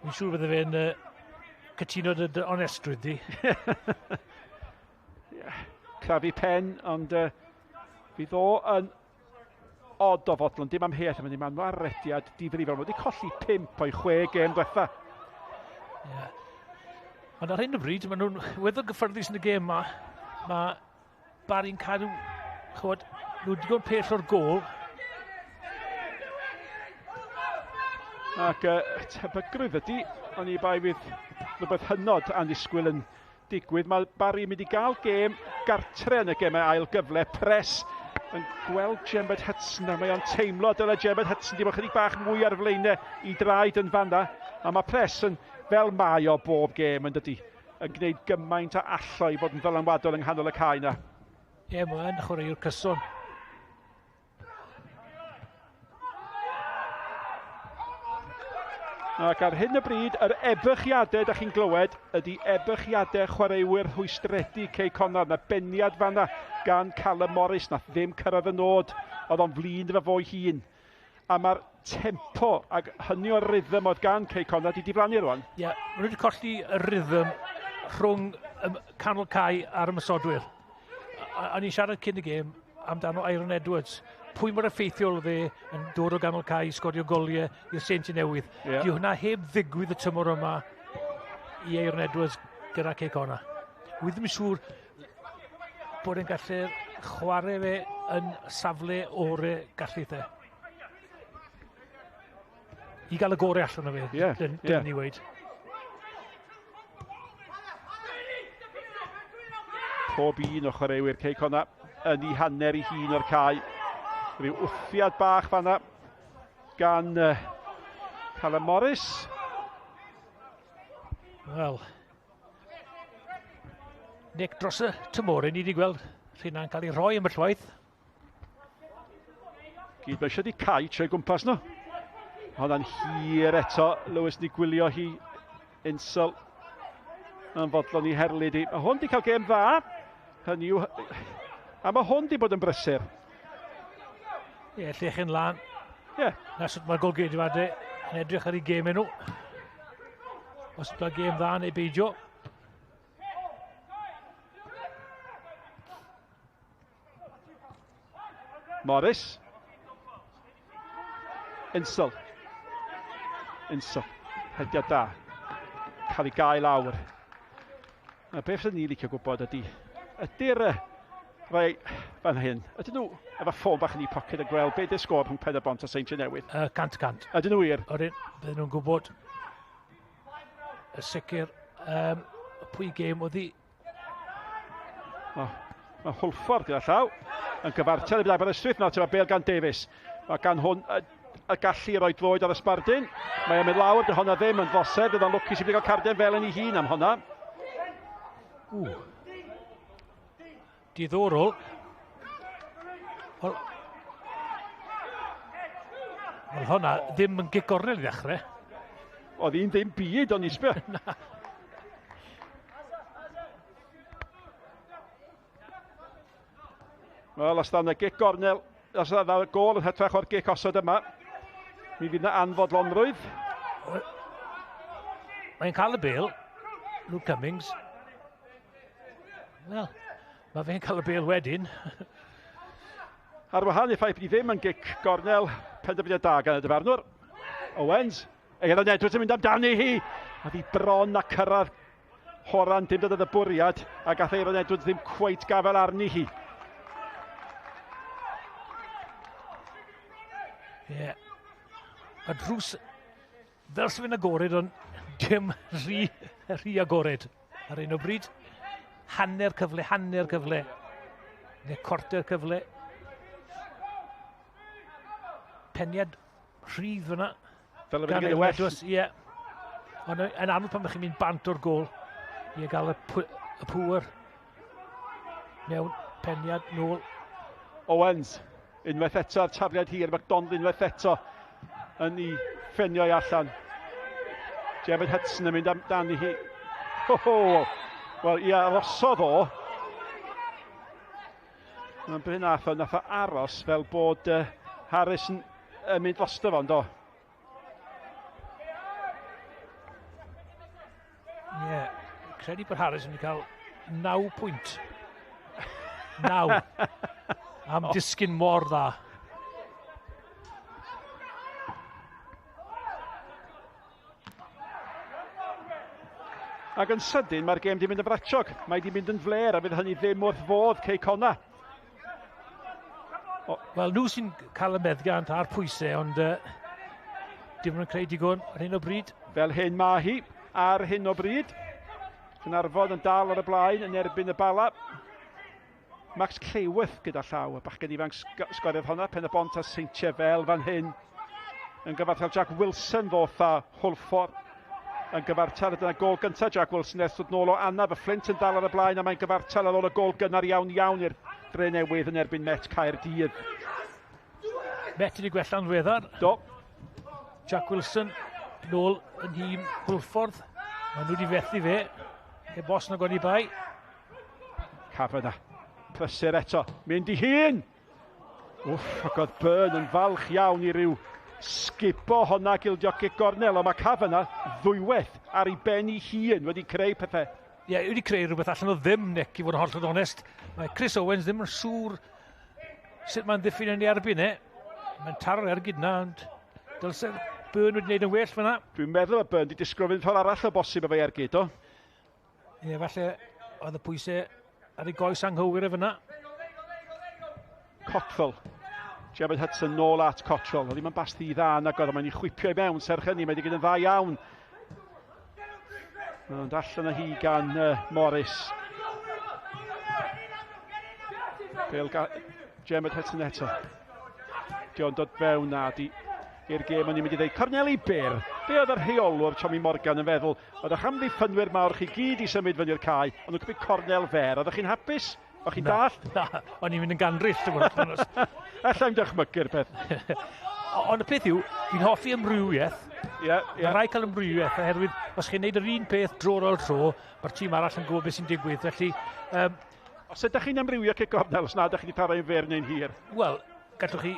Dwi'n siŵr bydde fe'n cytuno dy onestrwydd di. Crafu pen, ond fydd o yn od o fodlon, dim amheuaeth yma, dim anwarediad difrifol. Mae wedi colli 5 o'i 6 gêm diwetha. Ond ar hyn o bryd, maen nhw'n weddol gyffyrddus yn y gêm yma. Mae Barri'n cadw, nhw digon pell o'r gol. Ac tebygrwydd ydy, ond i bai fydd rhywbeth hynod annisgwyl yn digwydd. Mae Barri yn mynd i gael gêm gartre yn y gemau ail gyfle, pres yn gweld Jamal Hudson, a mae o'n teimlo dyle Jamal Hudson di bod chydig bach mwy ar flaenau i draed yn fanna, a mae pres yn fel mae o bob gêm yn dydy, yn gwneud gymaint a allo i fod yn ddylanwadol yng nghanol y cae yna. Ie, mae'n chwaraewr cyson. Ac ar hyn o bryd, yr ebychiadau da chi'n glywed ydy ebychiadau chwaraewyr rhwystredig Cei Connah. Na beniad fanna gan Callum Morris, nath ddim cyrraedd y nod, oedd o'n flin efo fo'i hun. A mae'r tempo ac hynny o'r rhythm oedd gan Cei Connah di diflannu rwan. Ie, maen nhw wedi colli y rhythm rhwng canol cae a'r ymysodwyr. A ni'n siarad cyn y gêm amdano Iron Edwards. Pwy mor effeithiol oedd yn dod o ganol cae, sgorio goliau i'r senti newydd. Yeah. Di hwnna heb ddigwydd y tymor yma i Iron Edwards gyda Cei Connah. Wy ddim yn siŵr bod e'n gallu chwarae fe yn safle orau gallu the. I gael y gorau allan o fe, dyn ni weid. Pob un o chwaraewyr Cei Connah yn ei hanner i hun o'r cae. Rhyw wffiad bach fanna gan Callum Morris. Wel, Nick dros y tymor, ni wedi gweld rhywun cael ei rhoi am y llwaith. Gyd mae eisiau di cau trwy gwmpas nhw. Hwnna'n hir eto, Lewis ni gwylio hi insel yn fodlon i herlyd i. Mae hwn di cael gêm dda, hynny yw, a mae hwn di bod yn brysur. Ie, lle chi'n lan. Ie. Na sut mae'r golgeidwadau yn edrych ar ei gêm enw. Os ydy'n gêm dda neu beidio. Morris. Insel. Hediad da. Cael ei gael lawr. A beth sy'n ni licio gwybod ydy'r rai fan hyn. Ydyn nhw efo ffôn bach yn ei pocket a gweld beth yw'r sgôr rhwng Pêl-droed a Seintiau Newydd? 100%. Ydyn nhw wir? Bydden nhw'n gwybod y sicr pwy gêm oedd hi. Mae Hwlffordd gyda llaw yn gyfartal i byddai Ystwyth nawr tyma bêl gan Davies. Mae gan hwn y gallu roi droed ar y sbardyn. Mae e'n mynd lawr, dy hwnna ddim yn fosedd. Bydd o'n lwcus i wedi cael carden fel yn ei hun am hwnna. Diddorol. Wel, hwnna ddim yn gigornel i ddechrau. Oedd un ddim byd o'n isbio. Wel, os yna gigornel, os yna gol yn hytrach o'r gic osod yma, mi fydd yna anfodlonrwydd. Mae'n cael y bêl, Luke Cummings. Wel, mae fe'n cael y bêl wedyn. Ar wahan i ffaith bod i ddim yn gic gornel penderfyniad da gan y dyfarnwr. Owens, Iron Edwards yn mynd amdani hi. A fi bron a cyrraedd Horan dim dod y bwriad a gath Iron Edwards ddim cweit gafel arni hi. Ie. Y drws fel sy'n fy'n agored ond dim rhy agored ar un o bryd. Hanner cyfle. Neu corter cyfle. Peniad rhydd fyna. Fel y fydd yn well. Ie. Ond yn aml pan bych chi'n mynd bant o'r gol i gael y pŵr mewn peniad nôl. Owens, unwaith eto ar tafliad hir, McDonald unwaith eto yn ei ffenio i allan. Jefyd Hudson yn mynd amdani hi. Wel, ia, arosod o. Mae'n bryd nath o aros fel bod Harris yn mynd drosto fo, do. Ie, credu bod Harris yn cael 9 pwynt. 9. Am disgyn mor dda. Ac yn sydyn mae'r gêm di mynd yn fratiog. Mae di mynd yn fler a fydd hynny ddim wrth fodd Cei Connah. Wel, nhw sy'n cael y meddgant a'r pwysau, ond dim yn creu digon ar hyn o bryd. Fel hyn mae hi ar hyn o bryd. Cynarfod yn dal ar y blaen yn erbyn y bala. Max Lleiwyth gyda llaw, y bachgen ifanc sgoriodd honna, pen y bont a Seintiau fel fan hyn. Yn gyfartal Jack Wilson ddoth a Hwlffordd. Yn gyfartal ydyna gol gyntaf Jack Wilson ers dod nôl o Anaf, y Flint yn dal ar y blaen a mae'n gyfartal ar ôl y gol gynnar iawn i'r Dre Newydd yn erbyn Met Caerdydd. Met wedi gwella'n ddiweddar. Do. Jack Wilson Nôl yn hun Hwlffordd. Maen nhw wedi fethu fe. Heb os na goni bai. Cafod prysur eto. Mynd i hun. Wff, ac oedd Byrne yn falch iawn i ryw sgipo honna gildio cic gornel, ond mae Cafod ddwywaith ar ei ben ei hun wedi creu pethau. Ie, wedi creu rhywbeth allan o ddim, Nick, i fod yn hollol onest. Mae Chris Owens ddim yn siŵr sut mae'n ddiffyn yn ei erbyn e. Mae'n taro ar gydna, ond dylse Byrne wedi gwneud yn well fyna. Dwi'n meddwl y Byrne wedi disgrifio'n ffordd arall o bosib efo ergyd o. Ie, falle oedd y pwysau ar ei goes anghywir e fyna. Cotfel. Jebyd Hudson nôl at Cotfel. Oedd ddim yn basti i dda nag oedd, mae'n ei chwipio i mewn, serch hynny, mae wedi gyda'n dda iawn. Ond allan o hi gan Morris. Jebyd Hudson eto. Di'n dod fewn na i'r gêm o'n i'n mynd i ddeud. Corneli Byr, be oedd yr rheolwr Tommy Morgan yn feddwl? Oedd eich amddiffynwyr mawr chi gyd i symud fyny'r cae, ond nhw'n cymryd cornel fer. Oeddech chi'n hapus? O'ch chi'n dallt? Na, o'n i'n mynd yn ganrif, ti'n gwybod. Allai'n dychmygu'r peth. Ond y peth yw, fi'n hoffi ymrywiaeth. Mae rai cael ymrywiaeth, oherwydd os chi'n neud yr un peth dro ar ôl tro, mae'r tîm arall yn gwybod beth sy'n digwydd. Felly, os ydych chi'n ymrywio cic gornel, os na ydych chi wedi taro i'n fer neu'n hir? Wel, gallwch chi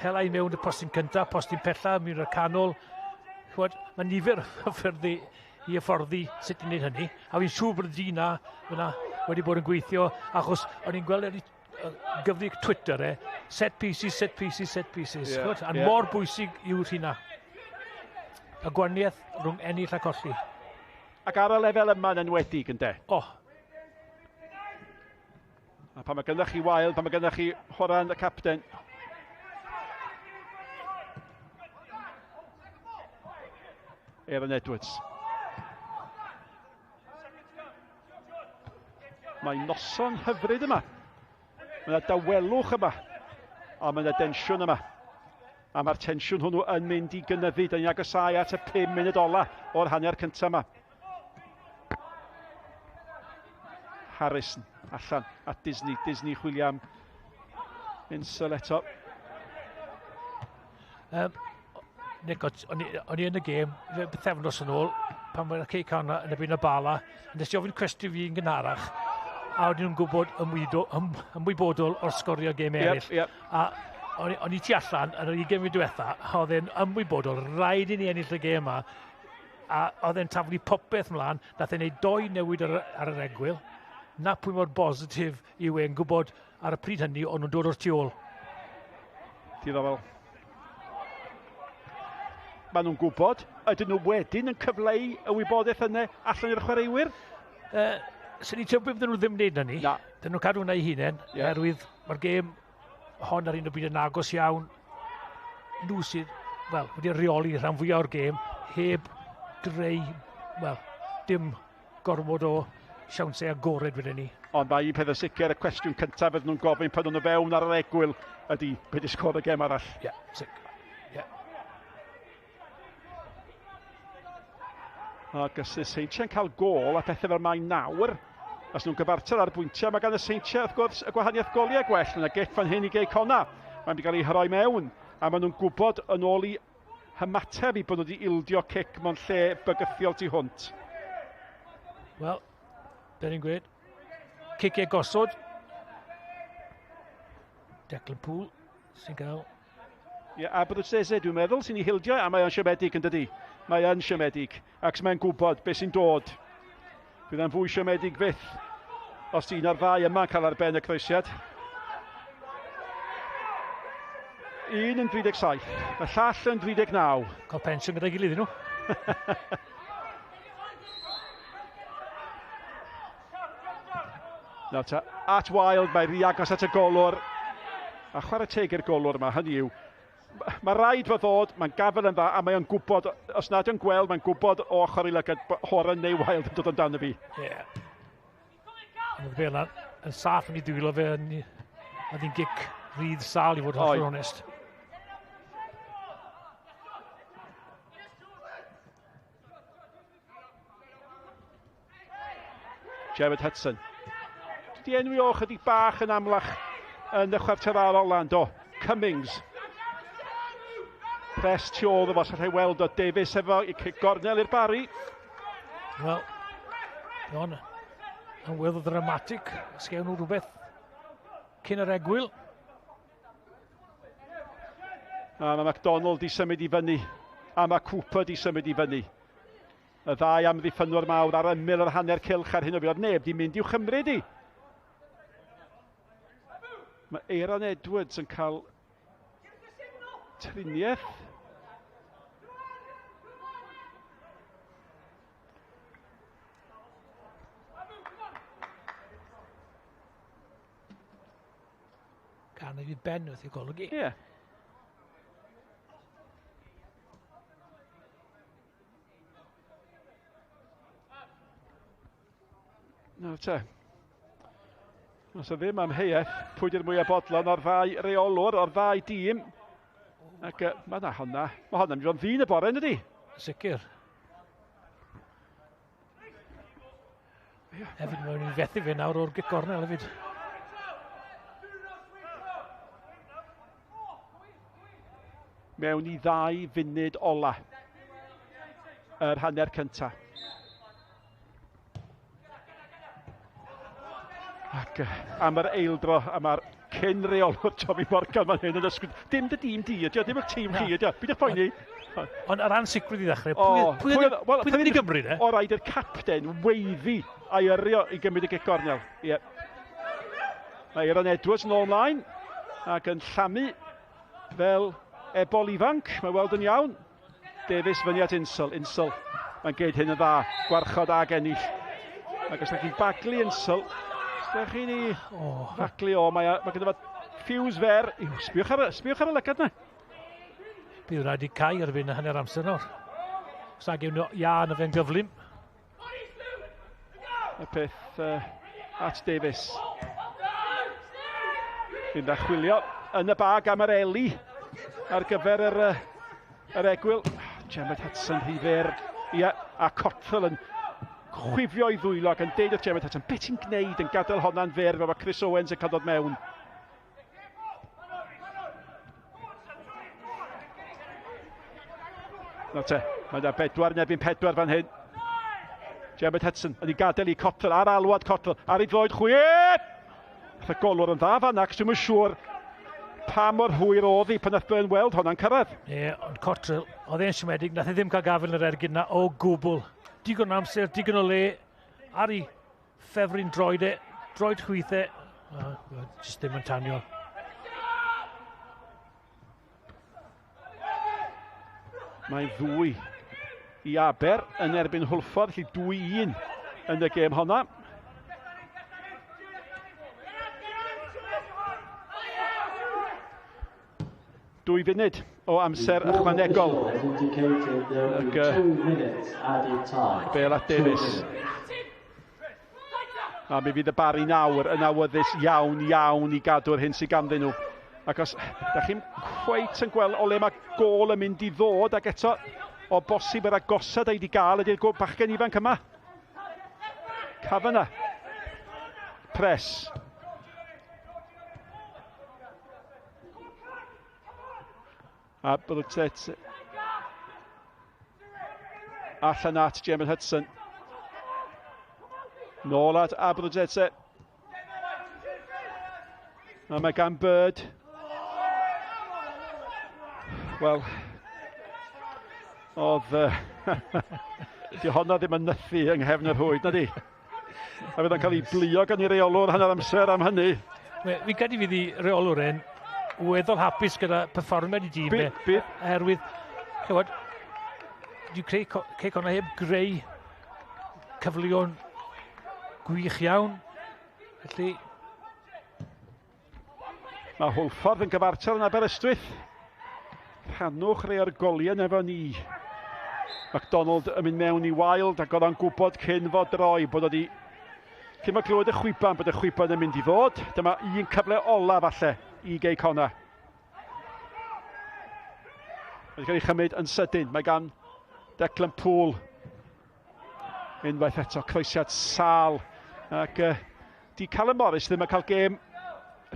hela i mewn y postyn cyntaf, postyn pella, miwn o'r canol. Mae nifer o ffyrdd i hyfforddi sut i'n neud hynny. A fi'n siŵr bod y dyn na wedi bod yn gweithio, achos o'n i'n gweld gyfrif Twitter set pieces, set pieces, set pieces. A mor bwysig yw'r hynna. Y gwaniaeth rhwng ennill a colli. Ac ar y lefel yma yn enwedig yn de? A pan mae gynnach chi Wild, pan mae gynnach chi Horan y capten. Aaron Edwards. Mae noson hyfryd yma. Mae yna dawelwch yma. A mae yna densiwn yma. A mae'r tensiwn hwnnw yn mynd i gynyddu. Dyn ni agosau at y 5 munud ola o'r hanner cyntaf yma. Harrison allan at Disney. Disney chwilio am Insel eto. Nick, o'n i yn y gêm, bythefnos yn ôl, pan mae'n Cei Connah yn ebyn y bala, nes i ofyn cwestiwn fi yn gynharach, a oedden nhw'n gwybod ymwybodol o'r sgorio gêm eraill. A o'n i tu allan, yn yr 20 diwetha, oedd e'n ymwybodol, rhaid i ni ennill y gêm yma, a oedd e'n taflu popeth mlaen, nath e'n neud 2 newid ar yr egwyl, na pwy mor bositif yw e'n gwybod ar y pryd hynny o'n nhw'n dod o'r tu ôl. Diddorol. Maen nhw'n gwybod, ydyn nhw wedyn yn cyfleu y wybodaeth yna allan i'r chwaraewyr? Sy'n ni tybio bydden nhw ddim wneud na ni. Dyn nhw'n cadw hwnna i hunain, oherwydd mae'r gêm hon ar un o bryd yn agos iawn. Nhw sydd, wedi reoli rhan fwyaf o'r gêm, heb greu, dim gormod o siawnsau agored wedyn ni. Ond mae un peth yn sicr, y cwestiwn cyntaf fydden nhw'n gofyn pan nhw'n fewn ar yr egwyl ydy, beth i sgor y gêm arall. Sicr. Ac os yw Seintiau'n cael gol a pethau fel mae nawr, os nhw'n gyfartal ar bwyntiau, mae gan y Seintiau wrth gwrs y gwahaniaeth goliau gwell yn y gell fan hyn i Cei Connah. Mae'n wedi cael ei hyroi mewn, a maen nhw'n gwybod yn ôl i hymateb i bod nhw wedi ildio cic mewn lle bygythiol tu hwnt. Wel, be ni'n gweud, ciciau gosod. Declan Poole sy'n cael. A Brwsese, dwi'n meddwl, sy'n ei hildio, a mae o'n siomedig yn dydi. Mae yn siomedig, ac mae'n gwybod beth sy'n dod. Bydd e'n fwy siomedig fydd, os un o'r ddau yma'n cael ar ben y croesiad. 1 yn 37, y llall yn 39. Cael pensiwn gyda'i gilydd nhw. Nawr ta, at Wild, mae rhi agos at y golwr. A chwarae teg i'r golwr yma, hynny yw. Mae rhaid fo ddod, mae'n gafel yn dda, a mae'n gwybod, os nad yw'n gweld, mae'n gwybod o ochr i lygad Horan neu Wild yn dod amdano fi. Oedd fe yn saff yn ei dwylo fe, oedd hi'n gic rydd sal i fod holl yn onest. Jebyd Hudson. Di enwi o chydig bach yn amlach yn y chwarter ar Orlando. Cummings. Pres tu ôl efo, sy'n rhaid weld o Davies efo i cic gornel i'r Barri. Wel, Ion, yn weddol dramatic, sgewn nhw rhywbeth cyn yr egwyl. A mae MacDonald di symud i fyny, a mae Cooper di symud i fyny. Y ddau amddiffynwyr mawr ar ymyl yr hanner cylch ar hyn o bryd. Neb di mynd i'w chymryd i. Mae Aaron Edwards yn cael triniaeth. Gan i fi ben wrth i golygu. Ie. Nawr te. Os o ddim am heiaeth, pwy di'r mwyaf bodlon o'r ddau reolwr, o'r ddau dîm. Ac mae hwnna. Mae hwnna'n mynd o'n ddyn y bore, ydy? Sicr. Hefyd mae'n mynd i fethu fe nawr o'r gic gornel hefyd. Mewn i 2 funud ola. Yr hanner cynta. Ac am yr eildro, am yr cyn reolwr Tommy Morgan fan hyn yn ysgwyd. Dim dy dîm di ydi o, dim y tîm chi ydi o. Byd o'ch poeni. Ond ar ansicrwydd i ddechrau, pwy ddim i Gymru, ne? O rhaid i'r capten weiddi a'i yrio i gymryd y gic gornel. Ie. Mae Aaron Edwards yn ôl-mlaen ac yn llamu fel ebol ifanc. Mae weld yn iawn. Davies fyny at Insel. Insel. Mae'n geid hyn yn dda. Gwarchod ag ennill. Ac os da chi'n baglu Insel, ydych chi'n ei baglu o. Mae gyda fo ffiws fer. Sbiwch ar y lygad na. Bydd rhaid i cael ar fynd y hanner amser nawr. Os ag yw'n ian y fe'n gyflym. Y peth at Davies. Fynd â chwilio yn y bag am yr Eli ar gyfer yr egwyl. Gemma Hudson rhy fer. Ia, a Cottrell yn chwifio i ddwylo ac yn deud wrth Gemma Hudson, beth ti'n gwneud yn gadael honna'n fer fel mae Chris Owens yn cael dod mewn. No te, mae yna 4 nebyn 4 fan hyn. Gemma Hudson yn ei gadael i Cottrell ar alwad Cottrell, ar ei droed chwyd! Oedd y golwr yn dda fan ac dwi'n siŵr pa mor hwyr oedd hi pan nath Byrne weld honna'n cyrraedd. Ie, ond Cottrell, oedd e'n siomedig, nath e ddim cael gafel yn yr ergyd na o gwbl. Digon amser, digon o le, ar ei ffefryn droed e, droed chwyth e. Just ddim yn tanio. Mae'n 2 i Aber yn erbyn Hwlffordd, felly 2-1 yn y gêm honna. Dwy funud o amser ychwanegol. Bêl at Davies. A mi fydd y Barri nawr yn awyddus iawn i gadw'r hyn sy'n ganddyn nhw. Ac os da chi'n cweit yn gweld o le mae gol yn mynd i ddod ac eto o bosib yr agosad ei di gael ydy'r bachgen ifanc yma. Cafana. Pres. A Bêl-droed allan at Gemma Hudson. Nôl at Bêl-droed. A mae gan Bird. Wel, oedd di honna ddim yn nythu yng nghefn yr hwyd, na di? A fydd o'n cael ei blio gan i reolwr hanner amser am hynny. Fi'n credu fydd i reolwr yn weddol hapus gyda perfformiad i dîm e. Erwydd, chywod, Cei Connah heb greu cyfleon gwych iawn. Felly... Mae Hwlffordd yn gyfartal yn Aberystwyth. Rhannwch rei o'r goliau efo ni. MacDonald yn mynd mewn i Wild ac oedd o'n gwybod cyn fod droi bod wedi... Cyn mae glywed y chwiban bod y chwiban yn mynd i ddod. Dyma un cyfle ola falle i Cei Connah. Mae'n cael ei chymryd yn sydyn. Mae gan Declan Poole. Unwaith eto, croesiad sâl. Ac di Callum Morris ddim yn cael gêm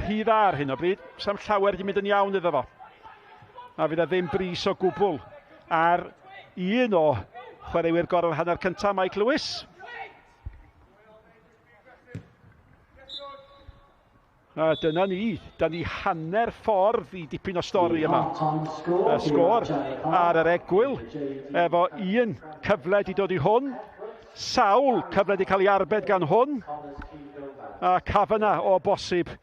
rhy dda ar hyn o bryd. Sam llawer wedi mynd yn iawn iddo fo. A fydd e ddim bris o gwbl ar un o chwaraewyr gorau'r hanner cyntaf, Mike Lewis. A dyna ni, da ni hanner ffordd i dipyn o stori yma. Y sgôr ar yr egwyl, efo un cyfle di dod i hwn, sawl cyfle di cael ei arbed gan hwn, a Cafana o bosib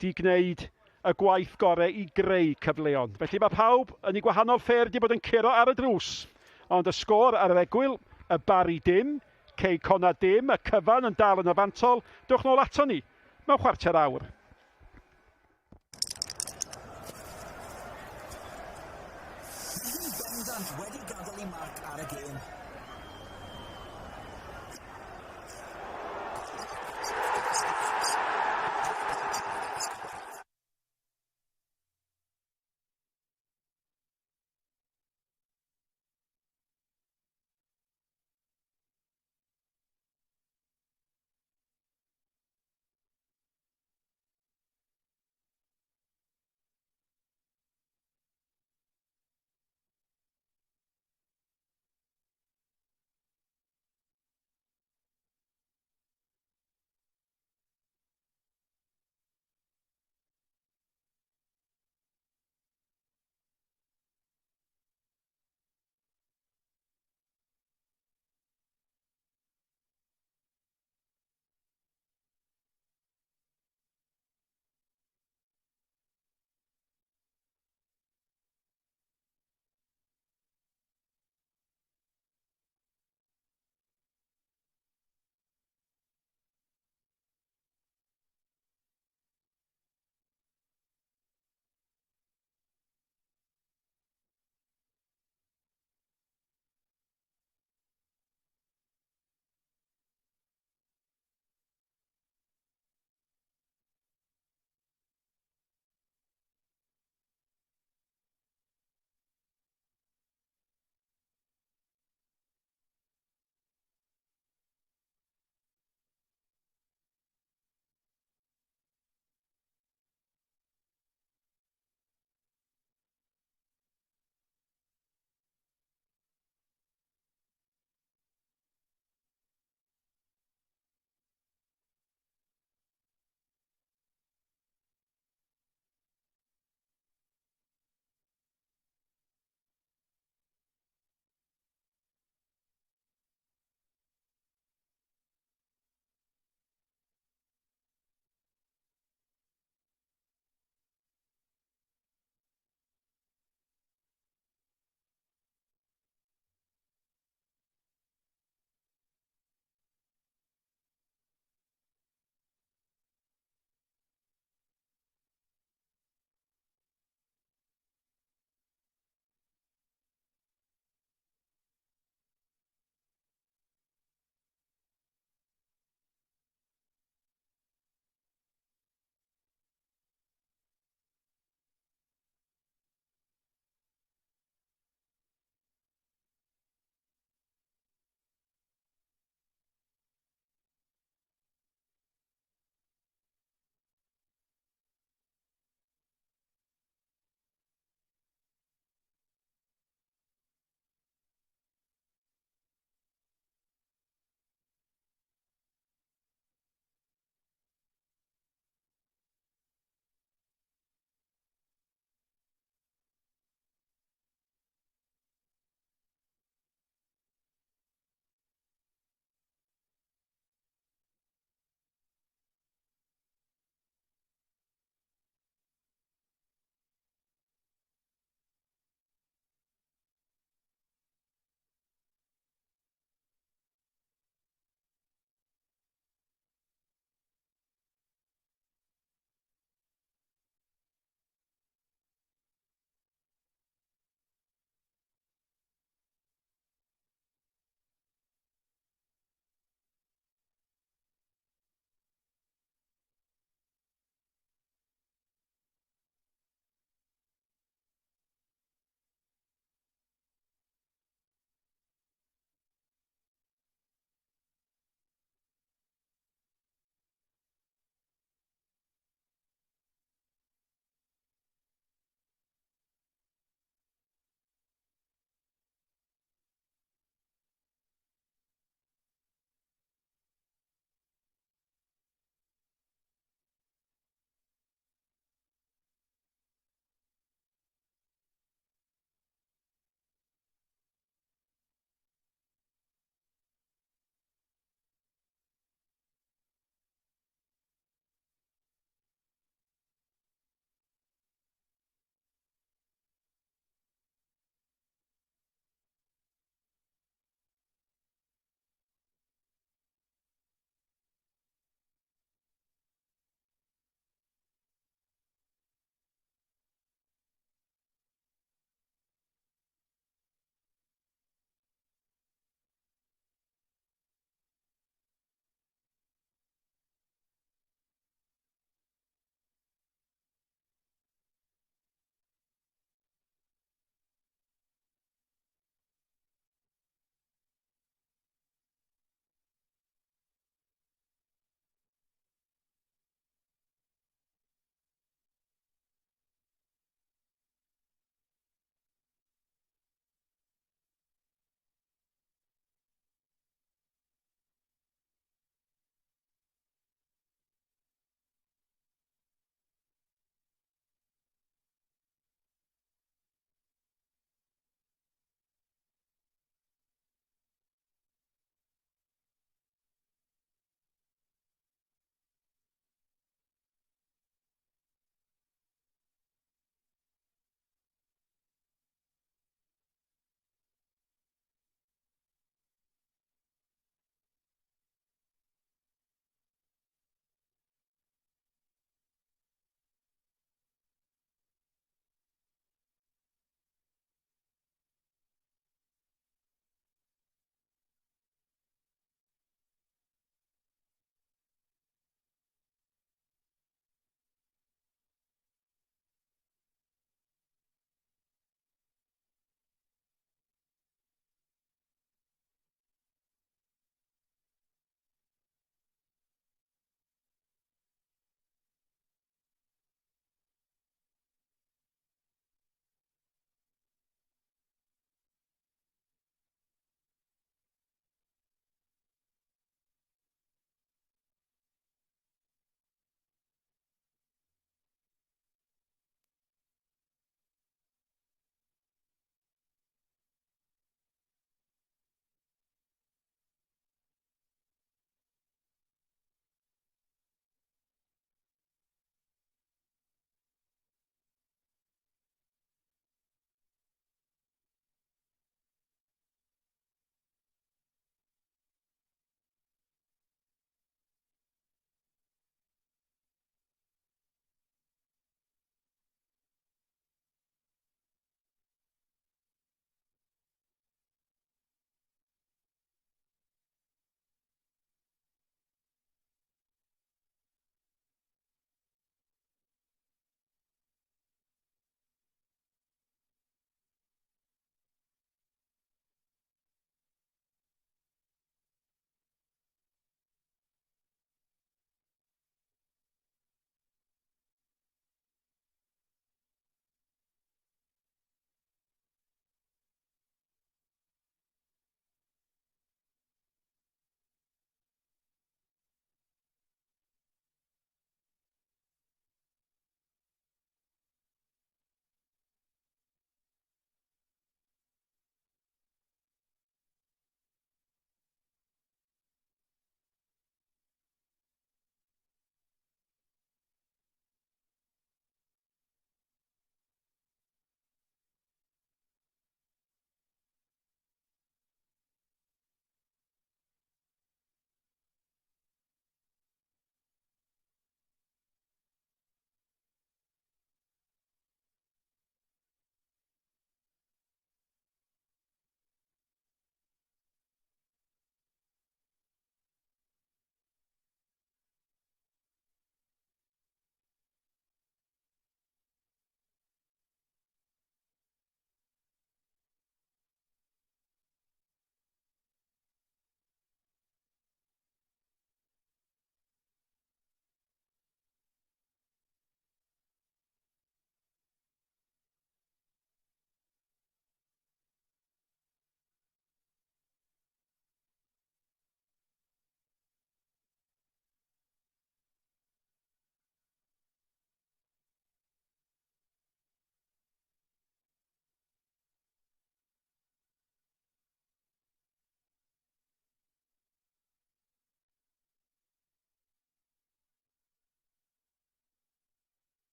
di gwneud y gwaith gorau i greu cyfleon. Felly mae pawb yn ei gwahanol ffer di bod yn curo ar y drws. Ond y sgôr ar yr egwyl, y Barri dim, Cei Connah dim, y cyfan yn dal yn y fantol. Dwch nôl ato ni mewn chwarter awr. Wedi gadael ei marc ar y gêm.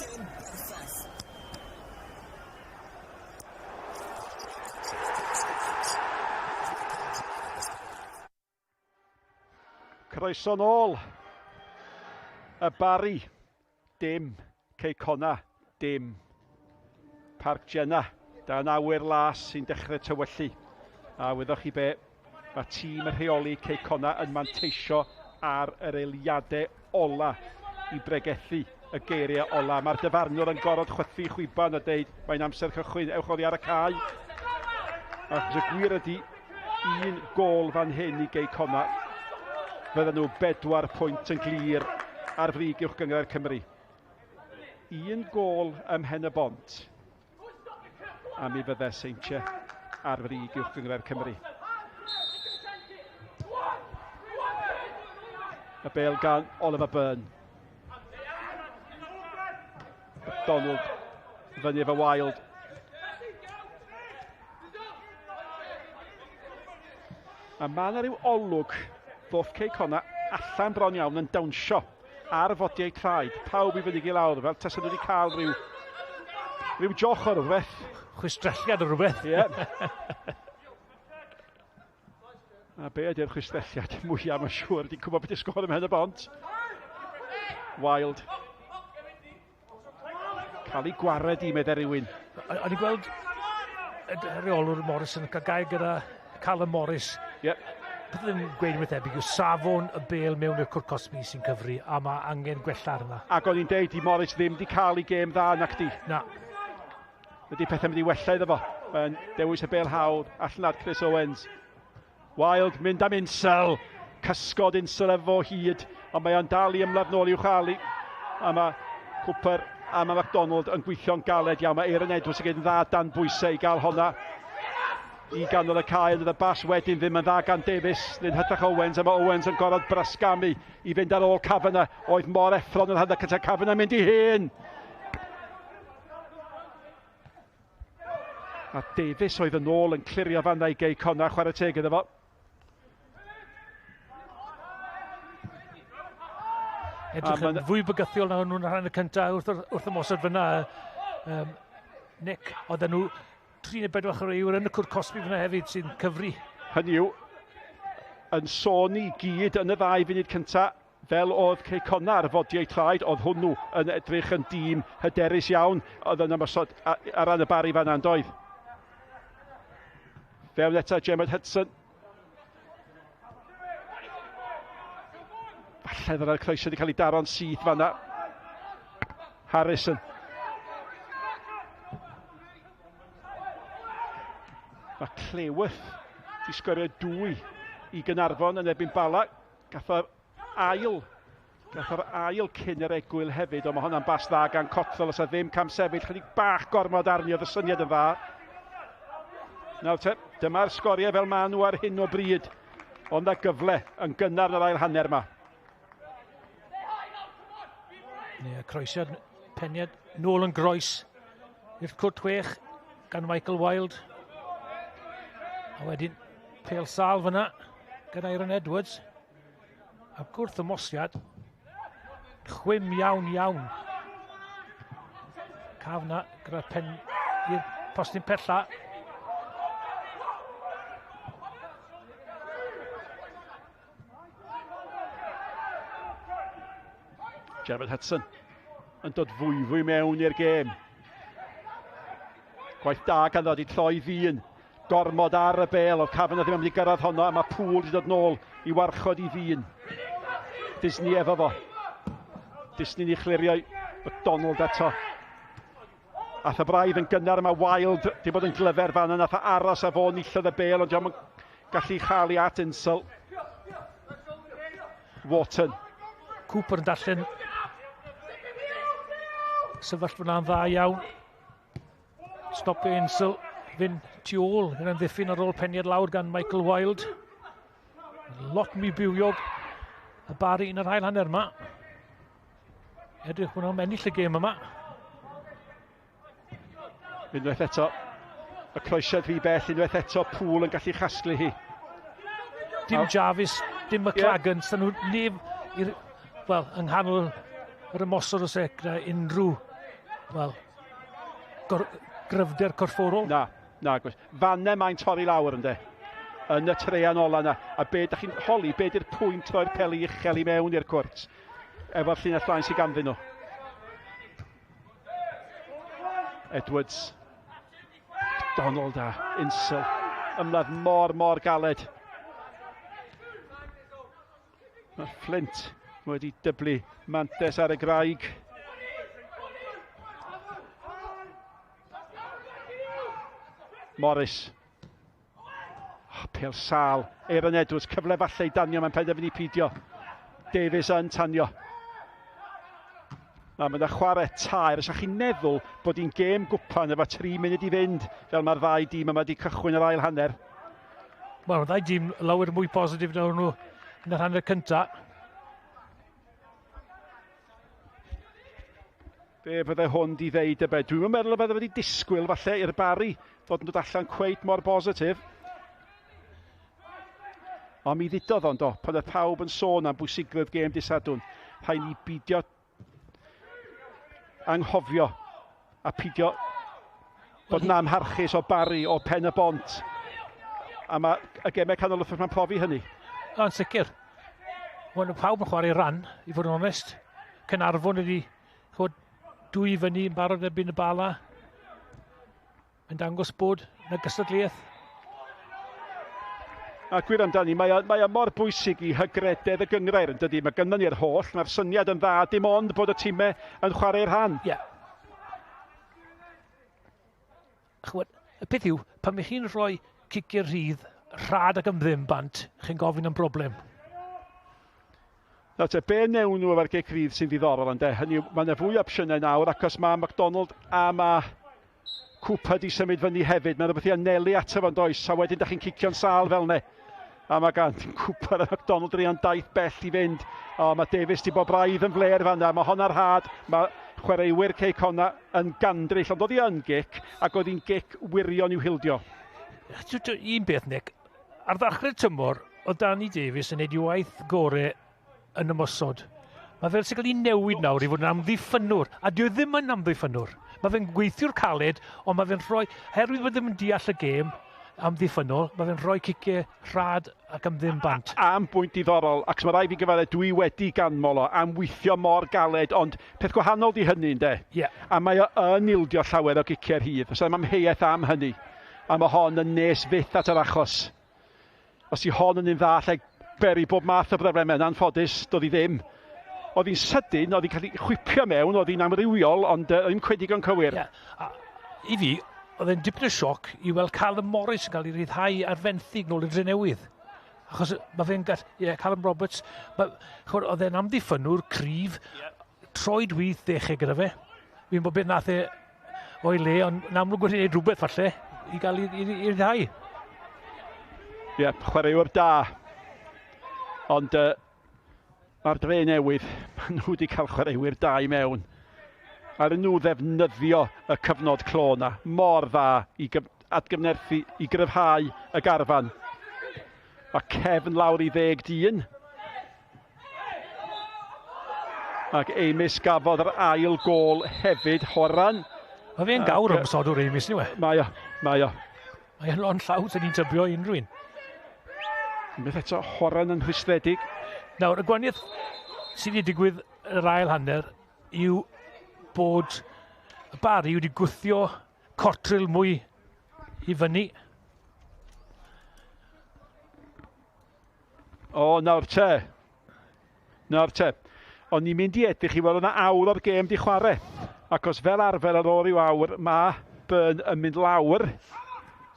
Llyn berffaith. Croeso nôl. Y Barri, dim. Cei Connah, dim. Parc Jenna, dan awyr las sy'n dechrau tywyllu. A wyddwch chi be, mae tîm y rheoli Cei Connah yn manteisio ar yr eiliadau ola i bregethu y geiriau ola. Mae'r dyfarnwr yn gorfod chwythu chwiban a dweud mae'n amser cychwyn, ewch oddi ar y cae. Ac y gwir ydy, un gol fan hyn i Cei Connah. Fydden nhw 4 pwynt yn glir ar frig uwch gyngor Cymru. Un gol ym Mhen y Bont. A mi fydde seintiau ar frig uwch gyngor Cymru. Y bêl gan Oliver Byrne. Donald fyny efo Wild. A mae yna ryw olwg ddoth Cei Connah allan bron iawn yn dawnsio ar fodiau traed. Pawb i fyny i lawr, fel tas nhw wedi cael ryw joch o rhywbeth. Chwistrelliad o rhywbeth. Ie. A be ydy'r chwistrelliad mwyaf, mae'n siŵr, wedi gwybod beth i sgôr ym Mhen y Bont. Wild. Cael ei gwared i meddai rywun. O'n i'n gweld y reolwr Morris yn cael gael gyda Callum Morris. Ie. Bydd yn gweud yn tebyg yw safon y bêl mewn i'r cwrt cosbi sy'n cyfri, a mae angen gwella ar yna. Ac o'n i'n deud i Morris ddim wedi cael ei gêm dda nac di. Na. Ydy pethau mynd i wella iddo fo. Mae'n dewis y bêl hawdd allan ar Chris Owens. Wild mynd am Insel. Cysgod Insel efo hyd. Ond mae o'n dal i ymladd nôl i'w chael i. A mae Cooper a mae MacDonald yn gweithio'n galed iawn. Mae Aaron Edwards yn gwneud yn dda dan bwysau i gael honna i ganol y cae, ond y bas wedyn ddim yn dda gan Davies. Nid hytrach Owens, a mae Owens yn gorfod brysgamu i fynd ar ôl Cafana. Oedd mor effron yn hynny cyda Cafana mynd i hyn. A Davies oedd yn ôl yn clirio fanna i Cei Connah, chwarae teg iddo fo. Edrych yn fwy bygythiol na nhw'n rhan y cyntaf wrth ymosod fyna. Nick, oedden nhw 3 neu 4 chwaraewr yn y cwrt cosbi fyna hefyd sy'n cyfri. Hynny yw, yn sôn i gyd yn y 2 funud cyntaf, fel oedd Cei Connah ar fodiau traed, oedd hwnnw yn edrych yn dîm hyderus iawn, oedd yn ymosod ar ran y Barri fanna yn doedd. Fewn eto Gemma Hudson. Falle dda'r croeso wedi cael ei daro'n syth fanna. Harrison. Mae Cleworth wedi sgorio 2 i Gaernarfon yn erbyn Bala. Gath o'r ail cyn yr egwyl hefyd, ond mae hwnna'n bas dda gan Cothel os a ddim cam sefyll. Chydig bach gormod arni, oedd y syniad yn dda. Nawr te, dyma'r sgoriau fel maen nhw ar hyn o bryd. Ond y gyfle yn gynnar yn yr ail hanner yma. Croesiad peniad nôl yn groes i'r cwrt 6 gan Michael Wild. A wedyn pêl sal fyna gan Aaron Edwards. A gwrth ymosdiad chwym iawn. Cafna gyda'r pen i'r postyn pella. Gerard Hudson yn dod fwy mewn i'r gêm. Gwaith da gan ddod i troi ddyn. Gormod ar y bêl, oedd Cafana ddim yn mynd i gyrraedd honno, a mae Pŵl wedi dod nôl i warchod i ddyn. Disney efo fo. Disney ni chlirio MacDonald eto. Ath y braidd yn gynnar, yma Wild di bod yn glyfer fan yna, ath aros a fo nillodd y bêl, ond diolch yn gallu chael i at Insel. Wharton. Cooper yn darllen sefyllfa'n dda iawn. Stopio Insel, fynd tu ôl, yn ddiffyn ar ôl peniad lawr gan Michael Wild. Lot mi bywiog y Barri yn yr ail hanner yma. Edrych bod nhw'n ennill y gêm yma. Unwaith eto, y croesiad rhy bell, unwaith eto Pŵl yn gallu chasglu hi. Dim Jarvis, dim McLagan, yeah. Nhw neb yng nghanol yr ymosod o sec gyda unrhyw Wel, gryfder corfforol. Na, gwrs. Fanne mae'n torri lawr ynddo. Yn y treian ola yna. A be da chi'n holi, be di'r pwynt o'r peli uchel i mewn i'r cwrt. Efo'r llinell blaen sy'n ganddyn nhw. Edwards. Donald a Insel. Ymladd mor galed. Mae Flint wedi dyblu mantes ar y graig. Morris. Pêl sal. Aaron Edwards, cyfle falle i danio, mae'n penderfynu pidio. Davies yn tanio. A mae'n chwarae tair. Os ydych chi'n meddwl bod hi'n gêm gwpan efo 3 munud i fynd, fel mae'r ddau dîm yma wedi cychwyn yr ail hanner. Wel, ddau dîm lawer mwy positif nawr nhw yn yr hanner cynta. Be bydde hwn di ddeud y be? Dwi'n meddwl bydde wedi disgwyl falle i'r Barri fod yn dod allan cweit mor positif. Ond mi ddudodd o'n do, pan oedd pawb yn sôn am bwysigrwydd gêm disadwn, rhaid ni bidio anghofio a pidio bod yn amharchus o Barri, o pen y bont. A mae y gemau canol wrth mae'n profi hynny. Yn sicr. Wel, pawb yn chwarae ran, i fod yn onest. Cynarfon ydi dwy fyny yn barod erbyn y bala. Yn dangos bod yna gystadleuaeth. A gwir amdani, mae mor bwysig i hygrededd y gyngrair yn dydy. Mae gynnon ni'r holl, mae'r syniad yn dda, dim ond bod y tîmau yn chwarae'r rhan. Ie. Y peth yw, pan mae chi'n rhoi ciciau rhydd, rhad ac ymddym bant, chi'n gofyn am broblem. Be newn nhw efo'r gic rydd sy'n ddiddorol ynddo. Hynny yw, mae yna fwy opsiynau nawr ac os mae McDonald a mae Cooper di symud fyny hefyd. Mae'n rhywbeth i anelu ato fo'n does. A wedyn da chi'n cicio'n sal fel ne. A mae gan Cooper a McDonald rian daith bell i fynd. O, mae Davies di bod braidd yn fler fanna. Mae hon ar had. Mae chwaraewyr Cei Connah yn gandryll. Ond oedd hi yn gic ac oedd hi'n gic wirion i'w hildio. Un beth, Nick. Ar ddechrau'r tymor, oedd Danny Davies yn neud i waith gorau yn ymosod. Mae fel sy'n cael ei newid nawr i fod yn amddiffynwr, a dyw ddim yn amddiffynwr. Mae fe'n gweithio'r caled, ond mae fe'n rhoi, herwydd bod ddim yn deall y gêm amddiffynol, mae fe'n rhoi ciciau rhad ac ymddym bant. Am bwynt diddorol, ac mae rai fi gyfadde, dwi wedi ganmol o, am weithio mor galed, ond peth gwahanol di hynny, ynde? Yeah. A mae o yn ildio llawer o giciau'r hydd, os yma amheuaeth am hynny. A mae hon yn nes fyth at yr achos. Os i hon yn un dda, lle beri bob math o broblemau, yn anffodus, doedd hi ddim. Oedd hi'n sydyn, oedd hi'n cael ei chwipio mewn, oedd hi'n amrywiol, ond ddim cwedig yn cywir. Yeah. I fi, oedd e'n dipyn o sioc i weld Callum Morris yn cael ei ryddhau ar fenthyg nôl y Drenewydd. Achos mae fe'n Callum Roberts, oedd e'n amddiffynwr, cryf, troed wyth ddechrau gyda fe. Fi'n bod beth nath e o'i le, ond yn amlwg wedi gwneud rhywbeth falle i gael ei ryddhau. Ie, chwaraewyr da. Ond mae'r dre newydd, maen nhw wedi cael chwaraewyr da i mewn. A nhw ddefnyddio y cyfnod clo na, mor dda i atgyfnerthu, i gryfhau y garfan. Mae cefn lawr i 10 dyn. Ac Amis gafodd yr ail gôl hefyd, Horan. Mae fe'n gawr ymsodwr Amis ni we? Mae o. Mae e'n lon llawt yn ei tybio unrhyw un. Beth eto, Horan yn rhwystredig. Nawr, y gwaniaeth sydd wedi digwydd yr ail hanner yw bod y Barri wedi gwthio cortril mwy i fyny. O, nawr te. Ond ni'n mynd i edrych i weld yna awr o'r gêm di chwarae. Ac os fel arfer ar ôl i'w awr, mae Byrne yn mynd lawr.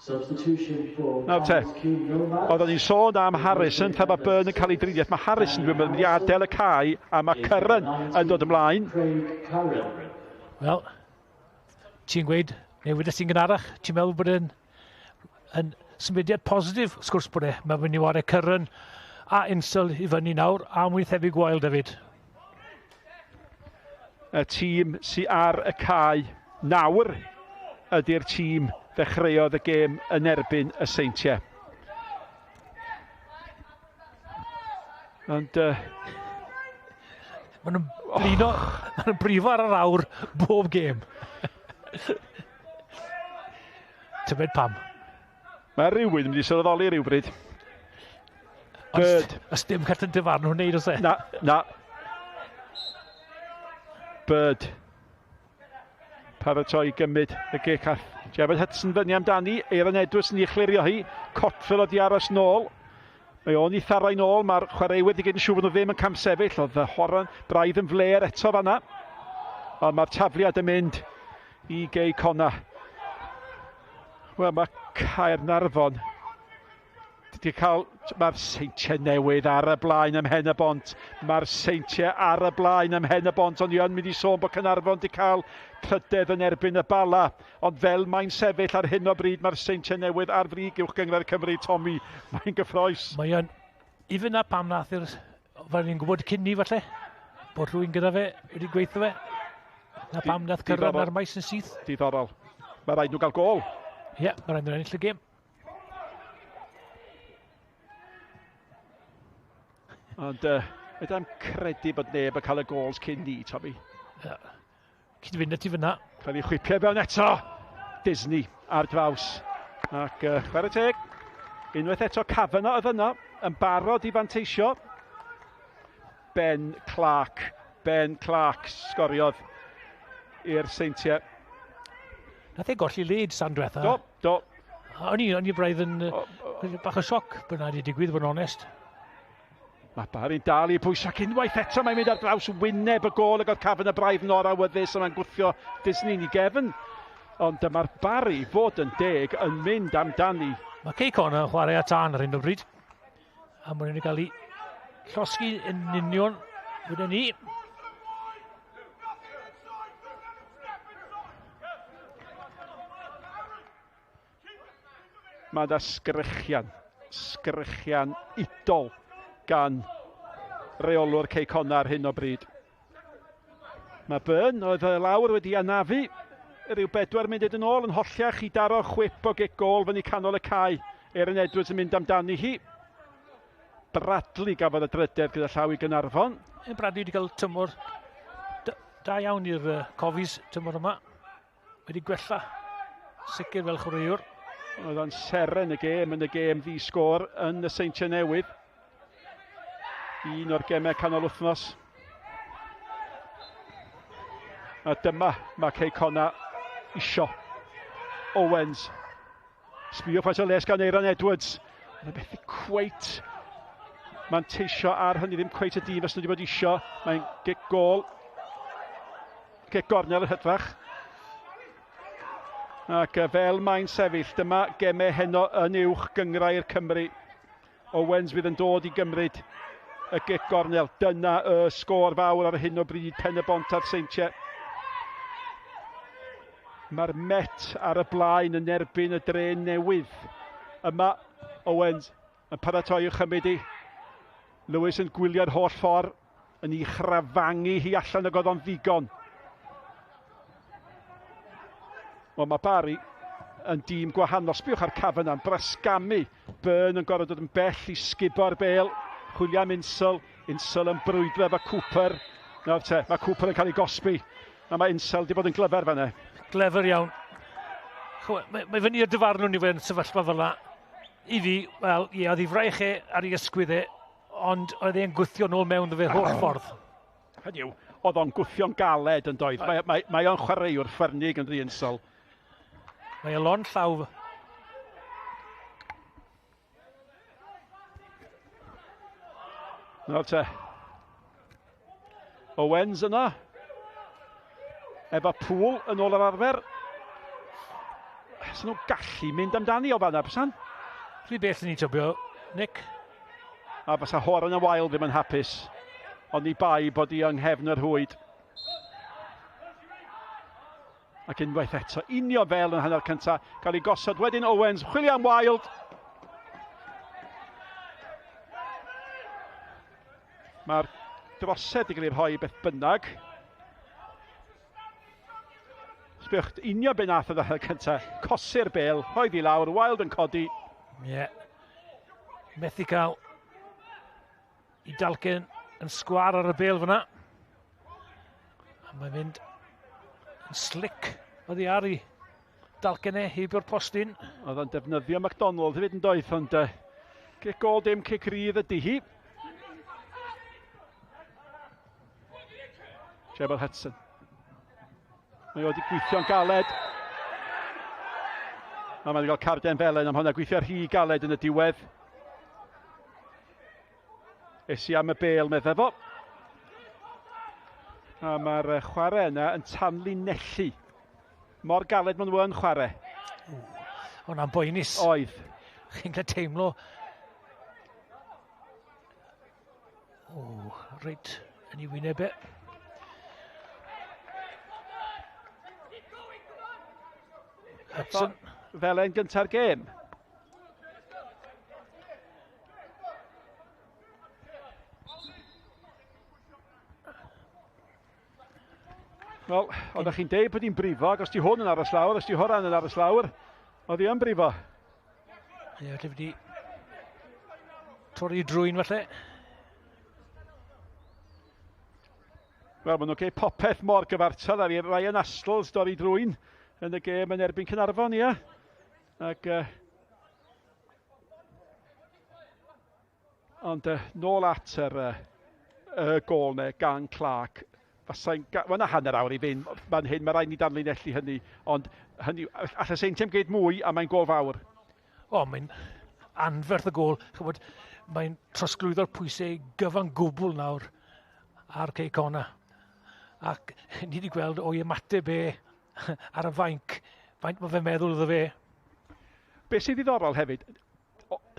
Nawr te, oedden ni'n sôn am Harrison, tra mae Byrne yn cael ei driniaeth. Mae Harrison dwi'n mynd i adael y cae, a mae Curran yn dod ymlaen. Wel, ti'n gweud, newid ys ti'n gynharach, ti'n meddwl bod yn symudiad positif, sgwrs bod e. Mae'n mynd i wario Curran a Insel i fyny nawr, a mwy thebyg gwael David. Y tîm sy'n ar y cae nawr ydy'r tîm ddechreuodd y gêm yn erbyn y Seintiau. Ond... Maen nhw'n brifo ar yr awr bob gêm. Tybed pam. Mae rhywun yn mynd i sylweddoli rhywbryd. Bird. Os dim cat yn dyfarn nhw'n neud os e. Na. Bird. Paratoi gymryd y gecath. Jefod Hudson fyny amdani. Aaron Edwards yn ei chlirio hi. Cotfield wedi aros nôl. Mae o'n i tharau nôl. Mae'r chwaraewyr wedi gwneud yn siŵr bod nhw ddim yn camsefyll. Oedd y horan braidd yn fler eto fanna. Ond mae'r tafliad yn mynd i Cei Connah. Wel, mae Caernarfon wedi cael... Mae'r seintiau newydd ar y blaen ym Mhen y Bont. Mae'r seintiau ar y blaen ym Mhen y Bont. Ond yn mynd i sôn bod Caernarfon wedi cael pryder yn erbyn y bala. Ond fel mae'n sefyll ar hyn o bryd, mae'r seintiau newydd ar frig uwch gyngor Cymru, Tommy. Mae'n gyffroes. Mae'n... I fyna pam nath i'r... Fel ni'n gwybod cyn ni falle. Bod rhywun gyda fe wedi gweithio fe. Na pam nath cyrraedd ar maes yn syth. Diddorol. Mae rhaid nhw gael gol. Ie, mae rhaid nhw'n ennill y gêm. Ond ydym credu bod neb yn cael y gols cyn ni, Tommy. Cyd-fynd ti fyna. Cael ei chwipio fewn eto. Disney ar draws. Ac chwarae teg. Unwaith eto Cafana oedd yna. Yn barod i fanteisio. Ben Clark. Sgoriodd i'r seintiau. Nath ei golli led san diwetha. Do. O'n i braidd yn bach o sioc bod na wedi digwydd, bod yn onest. Mae Barri'n dal i bwysio ac unwaith eto mae'n mynd ar draws wyneb y gol ac oedd Cafan y braidd nor awyddus a mae'n gwthio Disney i gefn. Ond dyma'r Barri, fod yn deg, yn mynd amdani. Mae Cei Connah yn chwarae a tân ar hyn o bryd. A mae'n mynd i gael ei llosgi yn union gyda ni. Mae da sgrychian idol gan reolwr Cei Connah ar hyn o bryd. Mae Byrne oedd lawr wedi anafu rhyw 4 munud yn ôl yn holliach i daro chwip o gol fyny canol y cae. Aaron Edwards yn mynd amdani hi. Bradley gafodd y drydedd gyda llaw i Gaernarfon. Bradley wedi cael tymor da iawn i'r cofis tymor yma. Wedi gwella sicr fel chwaraewr. Oedd o'n seren y gêm ddi-sgôr yn y seintiau newydd. Un o'r gemau canol wythnos. A dyma mae Cei Connah isio. Owens. Sbio faint o les gan Aaron Edwards. Mae'n beth i cweit. Mae'n teisio ar hynny ddim cweit y dîm os nhw wedi bod isio. Mae'n gic gol. Gic gornel y hydrach. Ac fel mae'n sefyll, dyma gemau heno yn uwch gyngrau'r Cymru. Owens fydd yn dod i gymryd y gic gornel. Dyna y sgôr fawr ar hyn o bryd, Pen y Bont a'r seintiau. Mae'r Met ar y blaen yn erbyn y dre newydd. Yma Owens yn paratoi i'w chymryd i. Lewis yn gwylio'r holl ffordd yn ei chrafangu hi allan ag oedd o'n ddigon. Ond mae Barri yn dîm gwahanol. Sbiwch ar Cafan yn brasgamu. Byrne yn gorfod dod yn bell i sgubo'r bêl. Chwilio am Insel. Insel yn brwydro efo Cooper. Nawr te, mae Cooper yn cael ei gosbi. A mae Insel wedi bod yn glyfer fan'na. Glyfer iawn. Mae fyny i'r dyfarnwn i fe yn sefyllfa fel yna. I fi, wel, ie, oedd ei fraich e ar ei ysgwydd e, ond oedd e'n gwythio nôl mewn fe'r holl ffordd. Hynny yw, oedd o'n gwythio'n galed yn doedd. Mae o'n chwaraewr ffyrnig yn rhy Insel. Mae e lon llaw. Nawr te. Owens yna. Efo Pŵl yn ôl yr arfer. Sa'n nhw'n gallu mynd amdani o fanna, bysan? Rhy bell yn ei tybio, Nick. A fysa Horan y Wael ddim yn hapus. Ond i bai bod i yng nghefn yr hwyd. Ac unwaith eto, unio fel yn hanner cyntaf, cael ei gosod wedyn Owens, chwilio am Wild. Mae'r drosed i gael ei rhoi beth bynnag. Sbywch, unio be nath yn hanner cyntaf, cosi'r bêl, rhoedd i lawr, Wild yn codi. Ie. Methu cael i dalcen yn sgwar ar y bêl fyna. A mae'n mynd yn slick Oedd hi ar i dalcen e heibio'r postyn. Oedd yn defnyddio MacDonald hefyd yn doedd, ond cic gol dim cic rydd ydy hi. Jebel Hudson. Mae wedi gweithio'n galed. A mae wedi cael carden felen am hwnna, gweithio rhy galed yn y diwedd. Esi am y bêl medda fo. A mae'r chwarae yna yn tanlinellu. Mor galed maen nhw yn chwarae. Hwna'n boenus. Oedd. Chi'n cael teimlo. Reit, yn ei wyneb e. Hudson. Felen gynta'r gêm. Wel, oeddech chi'n deud bod hi'n brifo, ac os di hwn yn aros lawr, os di hwnna'n yn aros lawr, oedd hi yn brifo. Ie, lle wedi torri drwy'n falle. Wel, maen nhw'n cael popeth mor gyfartal ar i'r Ryan Astles dorri drwy'n yn y gêm yn erbyn Caernarfon, ia. Ac, ond nôl at y gol neu gan Clark. Mae yna hanner awr i fynd, mae'n hyn, mae rhaid ni danlinellu hynny, ond hynny, allai Saint Tim gyd mwy a mae'n gol fawr. Mae'n anferth y gol. Mae'n trosglwyddo'r pwysau gyfan gwbl nawr ar Cei Connah. Ac ni wedi gweld o'i ymateb e ar y fainc. Faint mae fe'n meddwl iddo fe. Be sydd ddiddorol hefyd,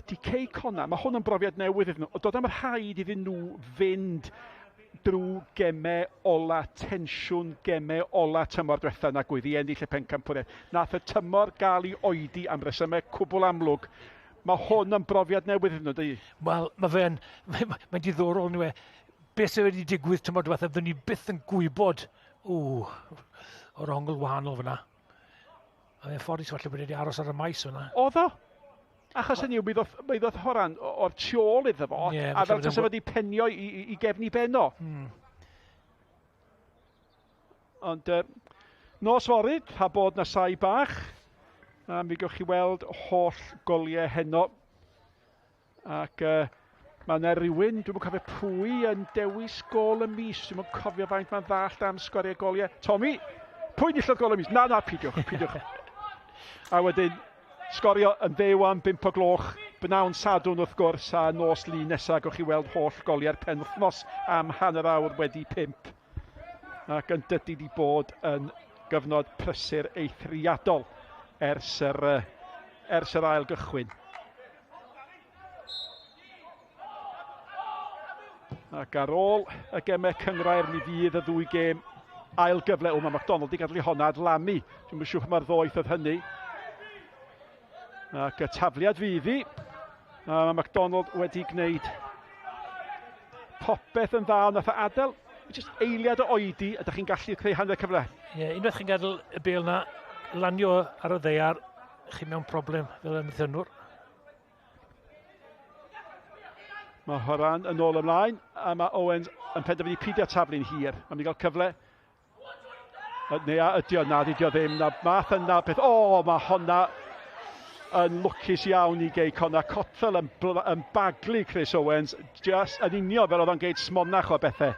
di Cei Connah, mae hwn yn brofiad newydd iddyn nhw. Doedd am yr rhaid iddyn nhw fynd drwy gemau ola, tensiwn gemau ola tymor diwetha na gwydd i ennill y pencampwriaeth. Nath y tymor gael ei oedi am resymau cwbl amlwg. Mae hwn yn brofiad newydd iddyn nhw, dy i? Wel, mae'n diddorol nhw e. Beth sydd wedi digwydd tymor diwetha, byddwn ni byth yn gwybod o'r ongl wahanol fyna. Mae'n ffodus falle bod wedi aros ar y maes fyna. Oedd o? Achos hynny, mi ddoth horan o'r tu ôl iddo fo, a fel tas wedi penio i gefni beno. Ond nos fory, pa bod na sai bach, a mi gewch chi weld holl goliau heno. Ac mae yna rhywun, dwi'n cofio pwy yn dewis gol y mis, dwi'n cofio faint mae'n ddallt am sgoriau goliau. Tommy, pwy nillodd gol y mis? Na, pidiwch. A wedyn, Sgorio yn ddew am 5 o gloch, bynawn sadwn wrth gwrs, a nos lun nesaf gwch chi weld holl goliau'r penwythnos am hanner awr wedi 5. Ac yn dydy di bod yn gyfnod prysur eithriadol ers yr ail gychwyn. Ac ar ôl y gemau cyngrair mi fydd y ddwy gêm ail gyfle. Mae MacDonald wedi gadw honna adlamu. Dwi'n mynd siŵr mae'r ddoeth oedd hynny. Ac y tafliad fydd hi. Mae MacDonald wedi gwneud popeth yn dda. Nath o adael jyst eiliad o oedi, a ydych chi'n gallu creu hanner cyfle. Ie, unwaith chi'n gadael y bêl na lanio ar y ddeiar, chi mewn problem fel ymwthynwr. Mae Horan yn ôl ymlaen, a mae Owens yn penderfynu peidio taflu'n hir. Mae'n mynd i gael cyfle. Neu ydi o, na, ydi o ddim. Na math yna peth. Mae honna yn lwcus iawn i Cei Connah. Cotfel yn baglu Chris Owens, just yn unio fel oedd o'n geid smonach o bethau.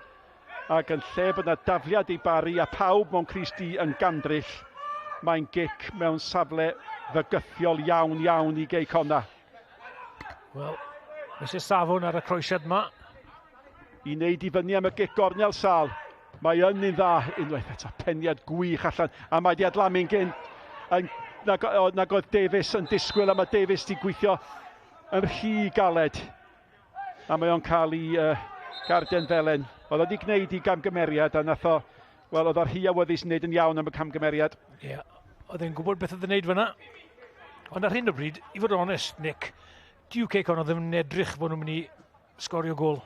Ac yn lle bod yna dafliad i Barri a pawb mewn Cris D yn gandryll, mae'n gic mewn safle fygythiol iawn i Cei Connah. Wel, Mr Safon ar y croesiad yma. I wneud i fyny am y gic gornel sal. Mae yn un dda, unwaith eto peniad gwych allan, a mae di adlamu'n gyn. Nag oedd Davies yn disgwyl, a mae Davies di gweithio yn rhy galed. A mae o'n cael ei garden felen. Oedd wedi gwneud i gamgymeriad, a nath o, wel, oedd o'r hi awyddus yn gwneud yn iawn am y camgymeriad. Ie, oedd e'n gwybod beth oedd yn gwneud fyna. Ond ar hyn o bryd, i fod honest, Nick, Cei Connah ddim yn edrych bod nhw'n mynd i sgorio gol,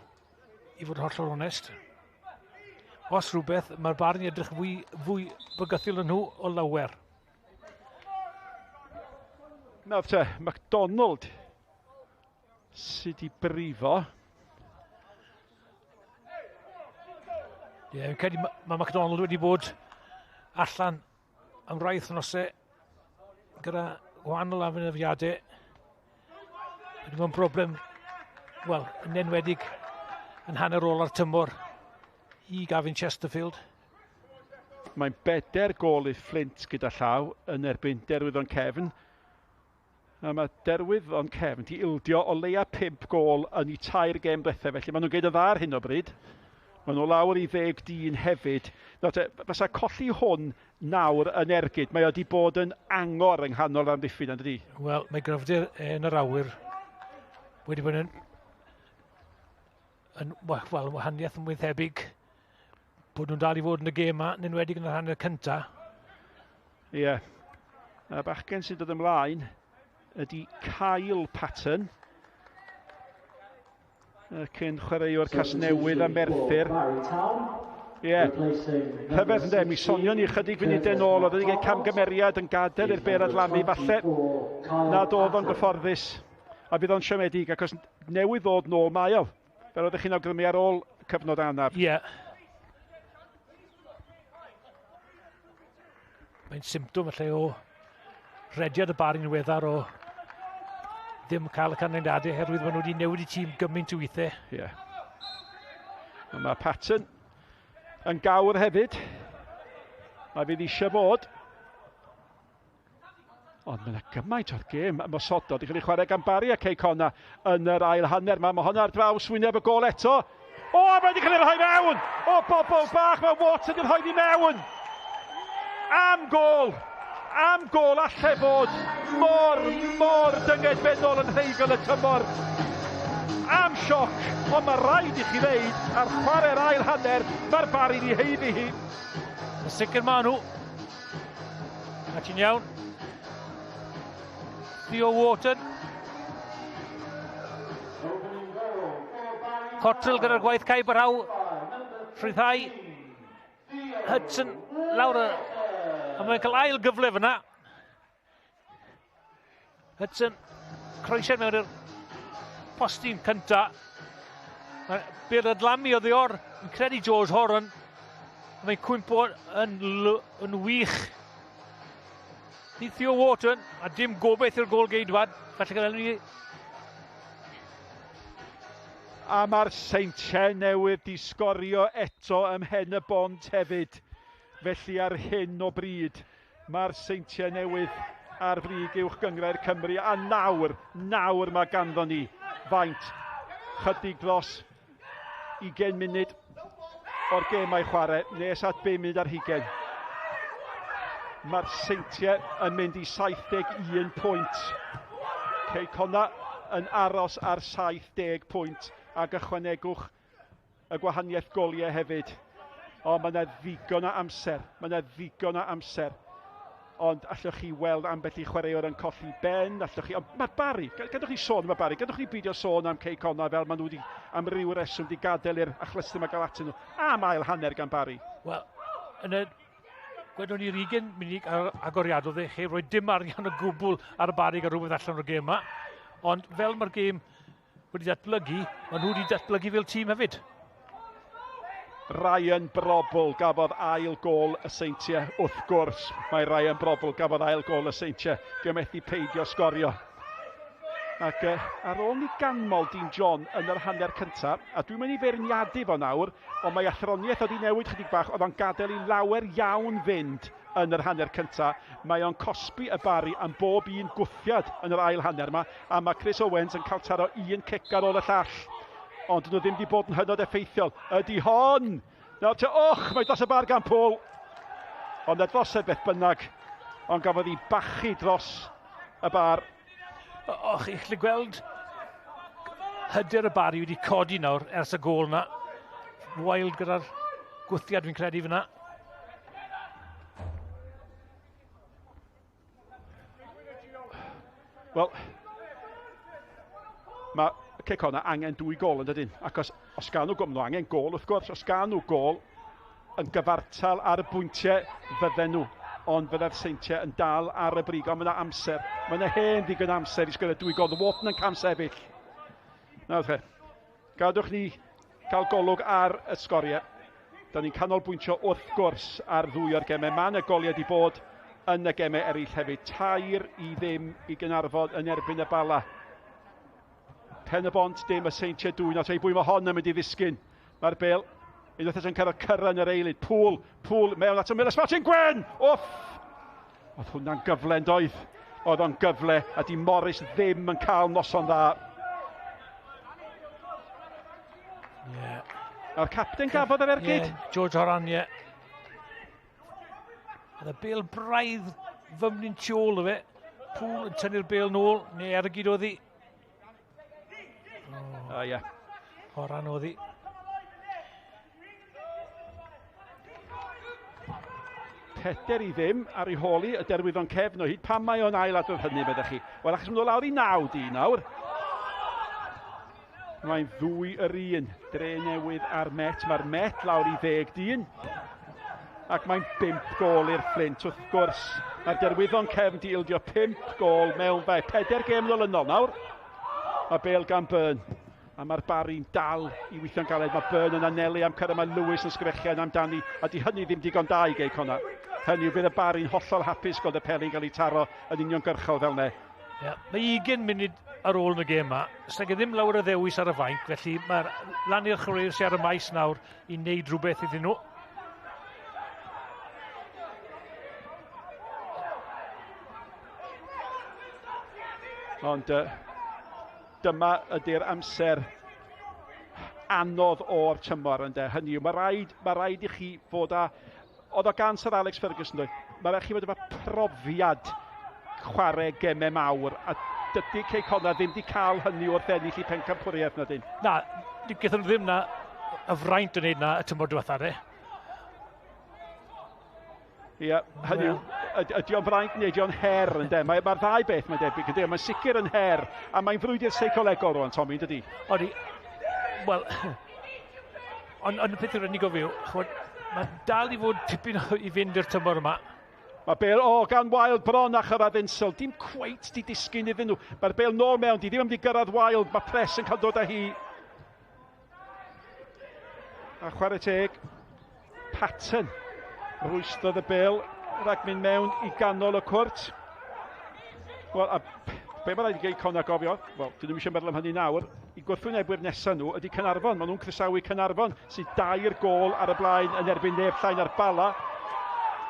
i fod hollol honest. Os rhywbeth, mae'r Barri'n edrych fwy bygythiol yn nhw o lawer. Nawr te, MacDonald sydd i brifo. Ie, mae MacDonald wedi bod allan am rai wythnosau gyda wahanol afyniadau. Wedi bod yn broblem, wel, yn enwedig yn hanner ôl ar tymor I Gavin Chesterfield. Mae'n 4 gôl I Flint gyda llaw yn erbyn derwyddon Cefn. A mae derwyddon Cefn di ildio o leia 5 gôl yn I 3 gêm diwethaf, felly maen nhw'n gwneud y dda ar hyn o bryd. Maen nhw lawr I 10 hefyd. Fysa colli hwn nawr yn ergyd, mae wedi bod yn angor yng nghanol amddiffyn yn dydi? Wel, mae gryfder yn yr awyr wedi bod yn wahaniaeth yn mwy thebyg bod nhw'n dal I fod yn y gêm yma, yn enwedig yn yr hanner cyntaf. Ie. Y bachgen sy'n dod ymlaen ydy Kyle Patton. Cyn chwaraewr Casnewydd a Merthyr. Ie. Hyfedd ynddo, mi sonion ni chydig funudau nôl, oedd wedi cael camgymeriad yn gadael i'r ber adlamu, falle nad oedd o'n gyfforddus. A bydd o'n siomedig, ac os newydd ddod nôl mae o. Fel oeddech chi'n awgrymu ar ôl cyfnod anaf. Ie. Mae'n symptom falle o rediad y Barri'n weddar o ddim cael y canlyniadau herwydd maen nhw wedi newid I tîm gymaint o weithiau. Ie. Mae Patton yn gawr hefyd. A fydd eisiau fod. Ond mae yna gymaint o'r gêm ymosodol. Dwi'n chwarae gan Barri a Cei Connah yn yr ail hanner. Mae hwnna ar draws wyneb y gol eto. O, mae wedi cael ei rhoi mewn! O, bobl bach, mae Watson yn rhoi I mewn! Am gol allai fod mor dyngedfennol yn rheigol y tymor. Am sioc, ond mae rhaid I chi ddeud ar chwarae'r ail hanner, mae'r Barri wedi heiddi hi. Yn sicr maen nhw. A ti'n iawn. Theo Wharton. Cottrell gyda'r gwaith Cai Barhaw. Rhyddhau. Hudson lawr a mae'n cael ail gyfle fyna. Hudson croesiad mewn i'r postyn cynta. Bydd adlamu o ddior yn credu George Horan. Mae'n cwympo yn wych. Ni Theo Wharton a dim gobeith i'r gol geidwad. Falle gael ni. A mae'r seintiau newydd di sgorio eto ym mhen y bont hefyd. Felly ar hyn o bryd, mae'r seintiau newydd ar frig uwch gyngrair Cymru. A nawr mae ganddo ni faint chydig dros 20 munud o'r gemau chwarae, nes at 5 munud ar 20. Mae'r seintiau yn mynd I 71 pwynt. Cei Connah yn aros ar 70 pwynt ac ychwanegwch y gwahaniaeth goliau hefyd. O, mae yna ddigon o amser. Ond allwch chi weld ambell I chwaraewr yn colli ben, Mae'r Barri, gadwch chi sôn am y Barri, gadwch chi beidio sôn am Cei Connah fel maen nhw wedi am ryw reswm wedi gadael i'r achlystum a gael atyn nhw. A mael hanner gan Barri. Wel, yn y gwedwn ni'r 20 munud agoriadol dde, chi roi dim arian o gwbl ar y Barri gael rhywbeth allan o'r gêm yma. Ond fel mae'r gêm wedi datblygu, maen nhw wedi datblygu fel tîm hefyd. Ryan Brobl gafodd ail gol y seintiau. Wrth gwrs, mae Ryan Brobl gafodd ail gol y seintiau. Dwi'n methu peidio sgorio. Ac ar ôl ni ganmol Dean John yn yr hanner cyntaf, a dwi'n mynd I feirniadu fo nawr, ond mae athroniaeth wedi newid chydig bach, oedd o'n gadael I lawer iawn fynd yn yr hanner cyntaf. Mae o'n cosbi y Barri am bob un gwthiad yn yr ail hanner yma, a mae Chris Owens yn cael taro un cic ar ôl y llall. Ond nhw ddim wedi bod yn hynod effeithiol. Ydy hon! Nawr te, mae dros y bar gan Pôl. Ond ddosed beth bynnag. Ond gafodd I bachu dros y bar. Chi'n gallu gweld hyder y Barri wedi codi nawr ers y gol na. Wild gyda'r gwthiad fi'n credu fyna. Wel, mae Cei Connah angen 2 gol yn dydyn. Ac os gan nhw gofyn nhw angen gol, wrth gwrs, os gan nhw gol yn gyfartal ar y bwyntiau fydden nhw. Ond fydde'r seintiau yn dal ar y brig, ond mae yna amser. Mae yna hen ddigon amser I sgyrra 2 gol. The Wharton yn cam sefyll. Nawr chi, gadwch ni cael golwg ar y sgoriau. Da ni'n canolbwyntio wrth gwrs ar ddwy o'r gemau. Mae yna goliau wedi bod, yn y gemau eraill hefyd. 3-0 i Gaernarfon yn erbyn y Bala. Pen y bont dim y seintiau dwy. Nawr bwy mae hon yn mynd i ddisgyn. Mae'r Pêl. Unwaith yn cyrraedd cyrra yn yr eilydd. Pŵl mewn at y Milas Martin Gwen! Off! Oedd hwnna'n gyfle yn doedd. Oedd o'n gyfle a di Morris ddim yn cael noson dda. A'r capten gafodd yr ergyd? George Horan, Oedd y Pêl braidd fymryn tu ôl o fe. Pŵl yn tynnu'r Pêl nôl, neu ergyd oedd hi. Horan oedd hi. Peder i ddim ar ei holi y derwyddon cefn o hyd. Pam mae o'n ail adrodd hynny, meddech chi? Wel, achos mae'n dod lawr i 9 nawr. Mae'n 2-1. Dre newydd ar Met. Mae'r Met lawr i 10 ac mae'n 5 gol i'r Flint. Wrth gwrs, mae'r derwyddon cefn di ildio 5 gol mewn fe. 4 gêm nolynol nawr. Mae Pêl gan Byrn. A mae'r Barri'n dal i weithio'n galed. Mae Byrn yn anelu am cyrra. Mae Lewis yn sgrechian amdani. A di hynny ddim digon da i Cei Connah. Hynny yw bydd y Barri'n hollol hapus gweld y Pêl yn cael ei taro yn uniongyrchol fel ne. Mae 20 munud ar ôl yn y gêm yma. Sag ddim lawr o ddewis ar y fainc, felly mae'r lan i'r chwaraewyr sy'n ar y maes nawr i wneud rhywbeth iddyn nhw. Ond dyma ydy'r amser anodd o'r tymor ynde. Hynny yw, mae rhaid i chi fod â... Oedd o gan Sir Alex Ferguson dweud, mae rhaid chi fod efo profiad chwarae gemau mawr, a dydy Cei Connah ddim wedi cael hynny wrth ennill i pencampwriaeth na dyn. Na, gyda nhw ddim na y fraint yn neud na y tymor diwethaf, Hynny yw, ydy o'n fraint neu ydy o'n her ynde. Mae'r ddau beth mae'n debyg ydy, mae'n sicr yn her, a mae'n frwydr seicolegol rwan, Tommy, dydy? Odi, wel, ond y peth yw'r unig o fyw, mae dal i fod tipyn i fynd i'r tymor yma. Mae Pêl, gan Wild bron a chyrraedd Insel, dim cweit di disgyn iddyn nhw. Mae'r Pêl nôl mewn, di ddim yn mynd i gyrraedd Wild, mae pres yn cael dod â hi. A chwarae teg, Patton. Rwystrodd y Pêl, rhag mynd mewn i ganol y cwrt. Wel, a be mae rhaid i Cei Connah gofio? Wel, dyn nhw eisiau meddwl am hynny nawr. I gwrthwynebwyr nesaf nhw ydy Caernarfon. Maen nhw'n croesawu Caernarfon sydd 2 gol ar y blaen yn erbyn neb llain ar Bala.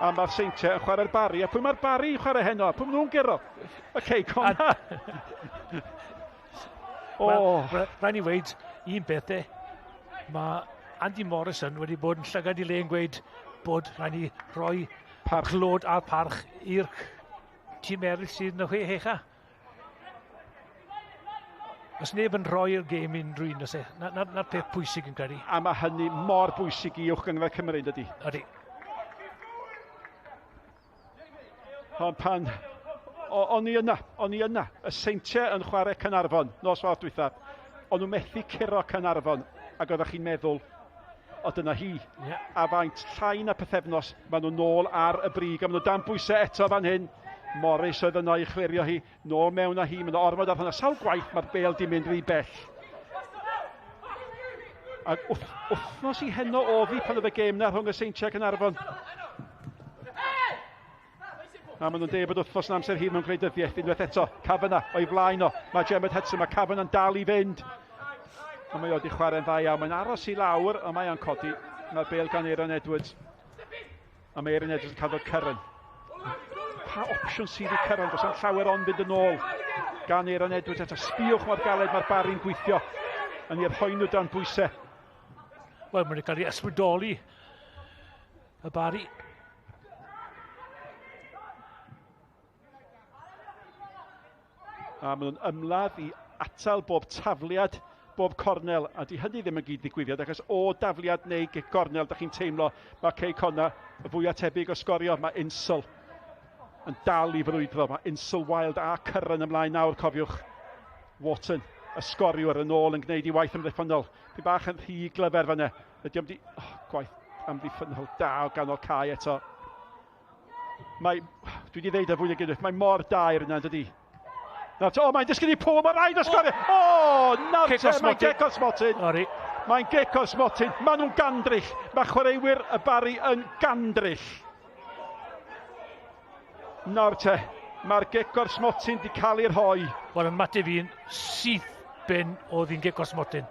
A mae'r seintiau yn chwarae'r Barri. A pwy mae'r Barri yn chwarae heno? Pwy nhw'n gero? Y Cei Connah. Rhaid ni weid, un beth mae Andy Morrison wedi bod yn llygad i le yn gweud bod rhaid ni rhoi clod a'r parch i'r tîm eraill sydd yn y chwe hecha. Os neb yn rhoi'r gêm unrhyw un, na'r peth pwysig yn credu. A mae hynny mor bwysig i uwch gyngor Cymru, dydy. Ydy. Ond pan... O'n i yna. Y seintiau yn chwarae Caernarfon, nos Fawrth dwythaf. O'n nhw methu curo Caernarfon, ac oeddech chi'n meddwl, o dyna hi. A faint llai na pethefnos, maen nhw nôl ar y brig, a maen nhw dan bwysau eto fan hyn. Morris oedd yno i chwirio hi, nôl mewn â hi, maen nhw ormod ar hwnna. Sawl gwaith mae'r Pêl di mynd rhy bell. Ac wythnos i heno oddi pan oedd y gêm na rhwng y seintiau Caernarfon. A maen nhw'n dweud bod wythnos yn amser hir mewn gwleidyddiaeth. Unwaith eto, Cafana o'i flaen o. Mae Gemma Hudson, mae Cafana'n dal i fynd. A mae wedi chwarae'n dda iawn. Mae'n aros i lawr, a mae'n codi. Mae'r Pêl gan Aaron Edwards. A mae Aaron Edwards yn cael dod Cyrran. Pa opsiwn sydd i Cyrran? Does am llawer ond fynd yn ôl. Gan Aaron Edwards eto. Sbiwch mor galed mae'r Barri'n gweithio. Yn i'r rhoi nhw dan bwysau. Wel, mae'n cael ei ysbrydoli y Barri. A maen nhw'n ymladd i atal bob tafliad, bob cornel, a di hynny ddim yn gyd ddigwyddiad, achos o dafliad neu gornel, da chi'n teimlo, mae Cei Connah y fwyaf tebyg o sgorio, mae Insel yn dal i frwydro, mae Insel, Wild a Cyrran ymlaen nawr, cofiwch. Wharton, y sgoriwr yn ôl yn gwneud ei waith ymddiffynol. Fi bach yn rhy glyfer fan'na. Ydy am di, gwaith amddiffynol da o ganol cae eto. Dwi wedi ddeud y fwy o gydwyd, mae mor dair yna, dydy. Mae'n disgyn i Pŵl, mae'n rhaid o sgorio. Nawr te, mae'n Gico Smotyn. Mae'n Gico Smotyn. Maen nhw'n gandryll. Mae chwaraewyr y Barri yn gandryll. Nawr te, mae'r gic o'r smotyn di cael ei rhoi. Wel, yn mateb i'n syth ben oedd hi'n gic o'r smotyn.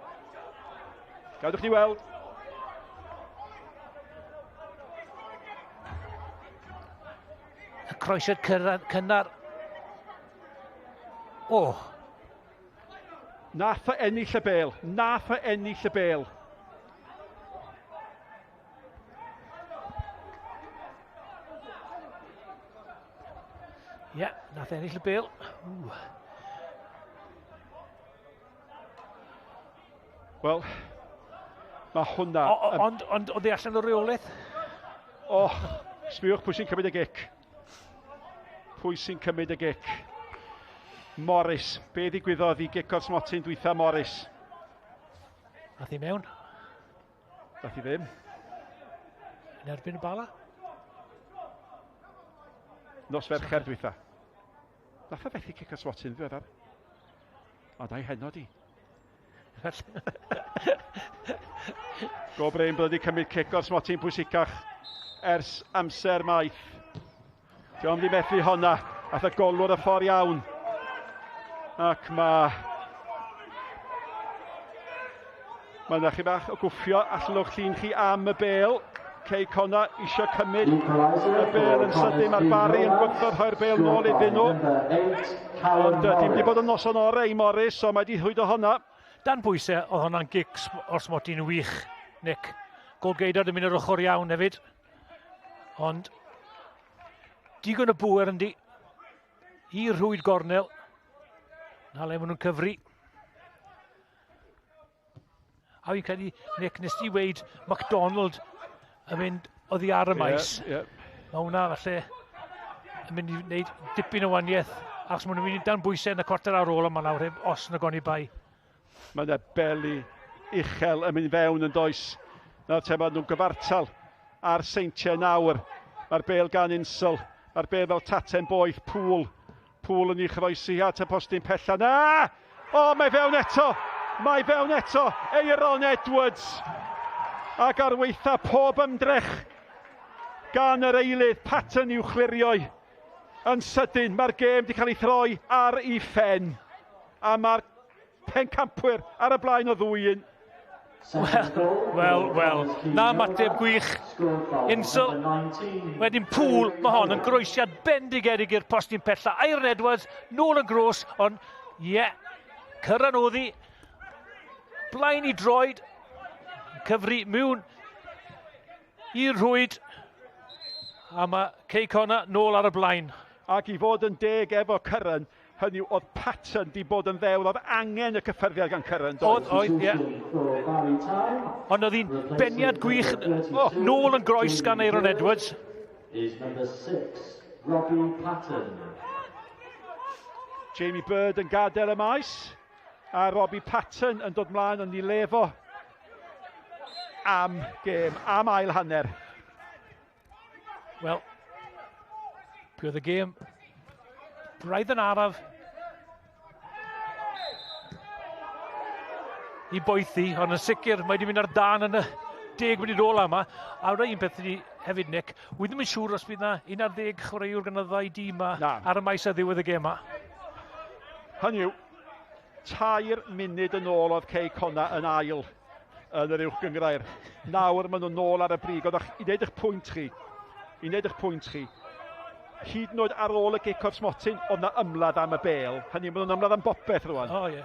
Gadwch ni weld. Y croesiad cynnar. O. Nath o ennill y bêl. Nath o ennill y bêl. Ie, nath ennill y bêl. Wel, mae hwnna... Ond oedd ei allan o reolaeth? O, sbiwch pwy sy'n cymryd y gic. Pwy sy'n cymryd y gic. Morris. Be ddigwyddodd i gic o'r smotyn dwytha Morris? Nath i mewn. Nath i ddim. Yn erbyn y bala? Nos fercher dwytha. Nath o fethu gic o'r smotyn ddiweddar. O, da i henod i. Go Brain bod wedi cymryd cic o'r smotyn pwysicach ers amser maith. Diolch wedi methu honna. Ath y golwr y ffordd iawn. Ac mae na chi bach o gwffio allwch llun chi am y bêl. Cei Connah eisiau cymryd y bêl yn sydyn. Mae'r Barri yn gwrthod rhoi'r bêl nôl iddyn nhw. Ond dim wedi bod yn noson ore i Morris, so mae wedi hwyd o honna. Dan bwysau oedd hwnna'n gic o'r smotyn wych, Nick. Golgeidod yn mynd yr ochr iawn hefyd. Ond digon y bwer yndi. I rhwyd gornel. Na le maen nhw'n cyfri. A fi'n credu, Nick, nes ti weid MacDonald yn mynd oddi ar y maes. Mae hwnna falle yn mynd i wneud dipyn o waniaeth. Achos maen nhw'n mynd i dan bwysau yn y cwarter ar ôl yma nawr heb os na goni bai. Mae yna beli uchel yn mynd fewn yn does. Nawr te maen nhw'n gyfartal ar seintiau nawr. Mae'r bêl gan Insel. Mae'r bêl fel taten boeth Pŵl. Pŵl yn ei chroesi at y postyn pella. Na! O, mae fewn eto! Mae fewn eto! Aaron Edwards! Ac ar weitha pob ymdrech gan yr eilydd Patton i'w chwirio'i. Yn sydyn, mae'r gêm wedi cael ei throi ar ei phen. A mae'r pencampwyr ar y blaen o 2-1. Wel, na mateb gwych. Insel, wedyn Pŵl, mae hon yn groesiad bendigedig i'r postyn pella. Aaron Edwards, nôl yn gros, ond cyrran oddi. Blaen i droed. Cyfri mewn i'r rhwyd. A mae Cei Connah nôl ar y blaen. Ac i fod yn deg efo Cyrran, hynny oedd Patton di bod yn ddewr, oedd angen y cyffyrddiad gan Cyrran. Oedd, ie. Ond oedd hi'n beniad gwych nôl yn groes gan Aaron Edwards. Jamie Bird yn gadael y maes. A Robbie Patton yn dod mlaen yn ei lefo am gêm, am ail hanner. Wel, bydd y gêm braidd yn araf i boethi, ond yn sicr mae wedi mynd ar dan yn y 10 munud ola yma. A wna un beth ydi hefyd, Nick, wy ddim yn siŵr os bydd na 11 chwaraewr gan y ddau dîm ar y maes a ddiwedd y gêm yma. Hynny yw, 3 munud yn ôl oedd Cei Connah yn ail yn yr uwch gyngrair. Nawr maen nhw'n nôl ar y brig. I wneud eich pwynt chi. Hyd yn oed ar ôl y gic o'r smotyn, oedd na ymladd am y bêl. Hynny, maen nhw'n ymladd am bopeth rwan. O, ie.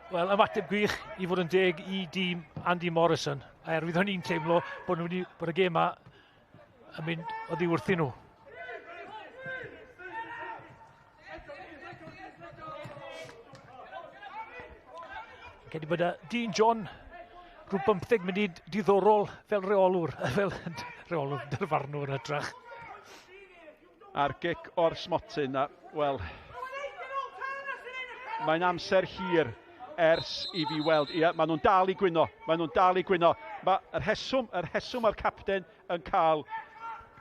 Wel, ymateb gwych i fod yn deg i dîm Andy Morrison. Oherwydd o'n i'n teimlo bod y gêm yma yn mynd oddi wrthyn nhw. Cedi bod Dean John rhyw 15 munud diddorol fel reolwr, dyrfarnwr ytrach. A'r gic o'r smotyn, wel, mae'n amser hir ers i fi weld. Ie, maen nhw'n dal i gwyno. Yr rheswm o'r capten yn cael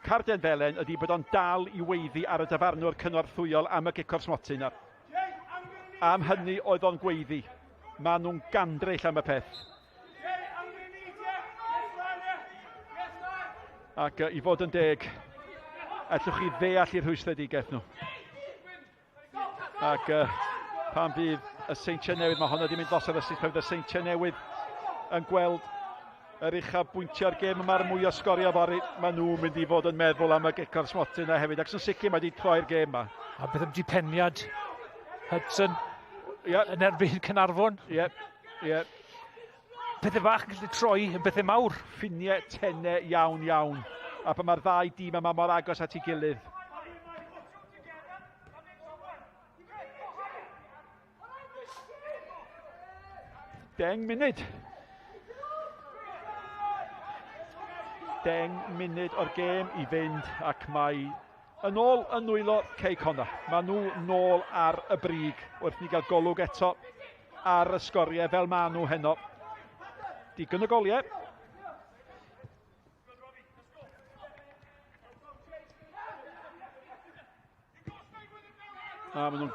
carden felen ydy bod o'n dal i weiddi ar y dyfarnwr cynorthwyol am y gic o'r smotyn. Am hynny oedd o'n gweiddi. Maen nhw'n gandreill am y peth. Ac i fod yn deg, allwch chi ddeall i'r rhwystredigaeth nhw. Ac pan fydd y Seintiau Newydd, mae hwnna wedi mynd dros ar y sut pan fydd y Seintiau Newydd yn gweld yr uchafbwyntio ar gêm yma'r mwy o Sgorio Barri, mae nhw'n mynd i fod yn meddwl am y Gecor Smotyn a hefyd, ac sy'n sicr mae wedi troi'r gêm yma. A beth am dipenniad Hudson yn erbyn Cynarfon. Pethau bach yn gallu troi yn bethau mawr. Ffiniau tennau iawn. A pan mae'r ddau dîm yma mor agos at ei gilydd. Deng munud o'r gêm i fynd, ac mae yn ôl yn nwylo Cei Connah. Mae nhw nôl ar y brig wrth ni gael golwg eto ar y sgoriau fel maen nhw heno. Digon o goliau. A maen nhw'n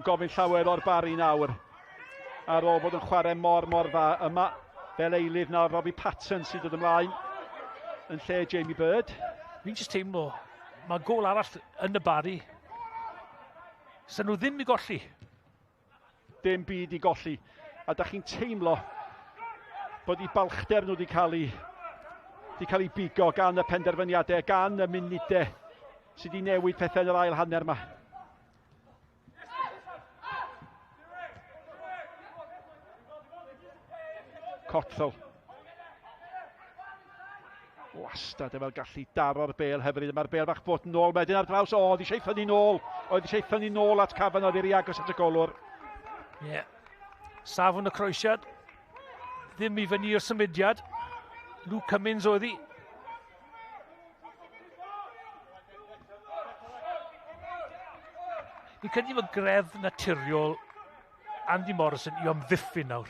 gofyn llawer o'r Barri nawr. Ar ôl bod yn chwarae mor dda yma, fel eilydd nawr Robbie Patton sydd dod ymlaen yn lle Jamie Bird. Fi'n just teimlo, mae gol arall yn y Barri. Sa'n nhw ddim i golli. Dim byd i golli. A da chi'n teimlo bod eu balchder nhw wedi cael ei bigo gan y penderfyniadau, gan y munudau sydd wedi newid pethau yn yr ail hanner yma. Cothel. Wastad efo gallu daro'r bêl hyfryd. Mae'r bêl bach bod nôl wedyn ar draws. Oedd eisiau ffynnu nôl. Oedd eisiau ffynnu nôl at Cafan, oedd i'r agos at y golwr. Safon y croesiad. Ddim i fyny i'r symudiad. Luke Cummins oedd hi. Fi'n credu fod gredd naturiol Andy Morrison i amddiffyn nawr.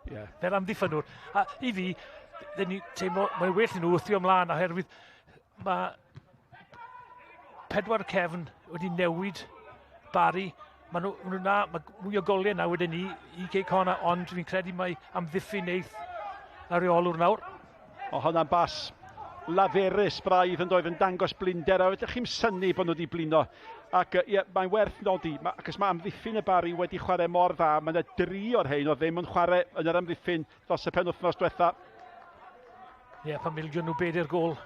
Fel amddiffynwr. A i fi, ni teimlo, mae'n well i nhw wrthio ymlaen oherwydd mae pedwar cefn wedi newid Barri. Mae mwy o goliau na wedyn ni i Cei Connah, ond fi'n credu mae amddiffyn neith a reolwr nawr. O hwnna'n bas laferus braidd yn doedd yn dangos blinder, a ydych chi'n synnu bod nhw wedi blino. Ac mae'n werth nodi, ac mae amddiffyn y Barri wedi chwarae mor dda. Mae yna 3 o'r rhain o ddim yn chwarae yn yr amddiffyn dros y penwythnos diwetha. Pan miliwn nhw beth i'r gol.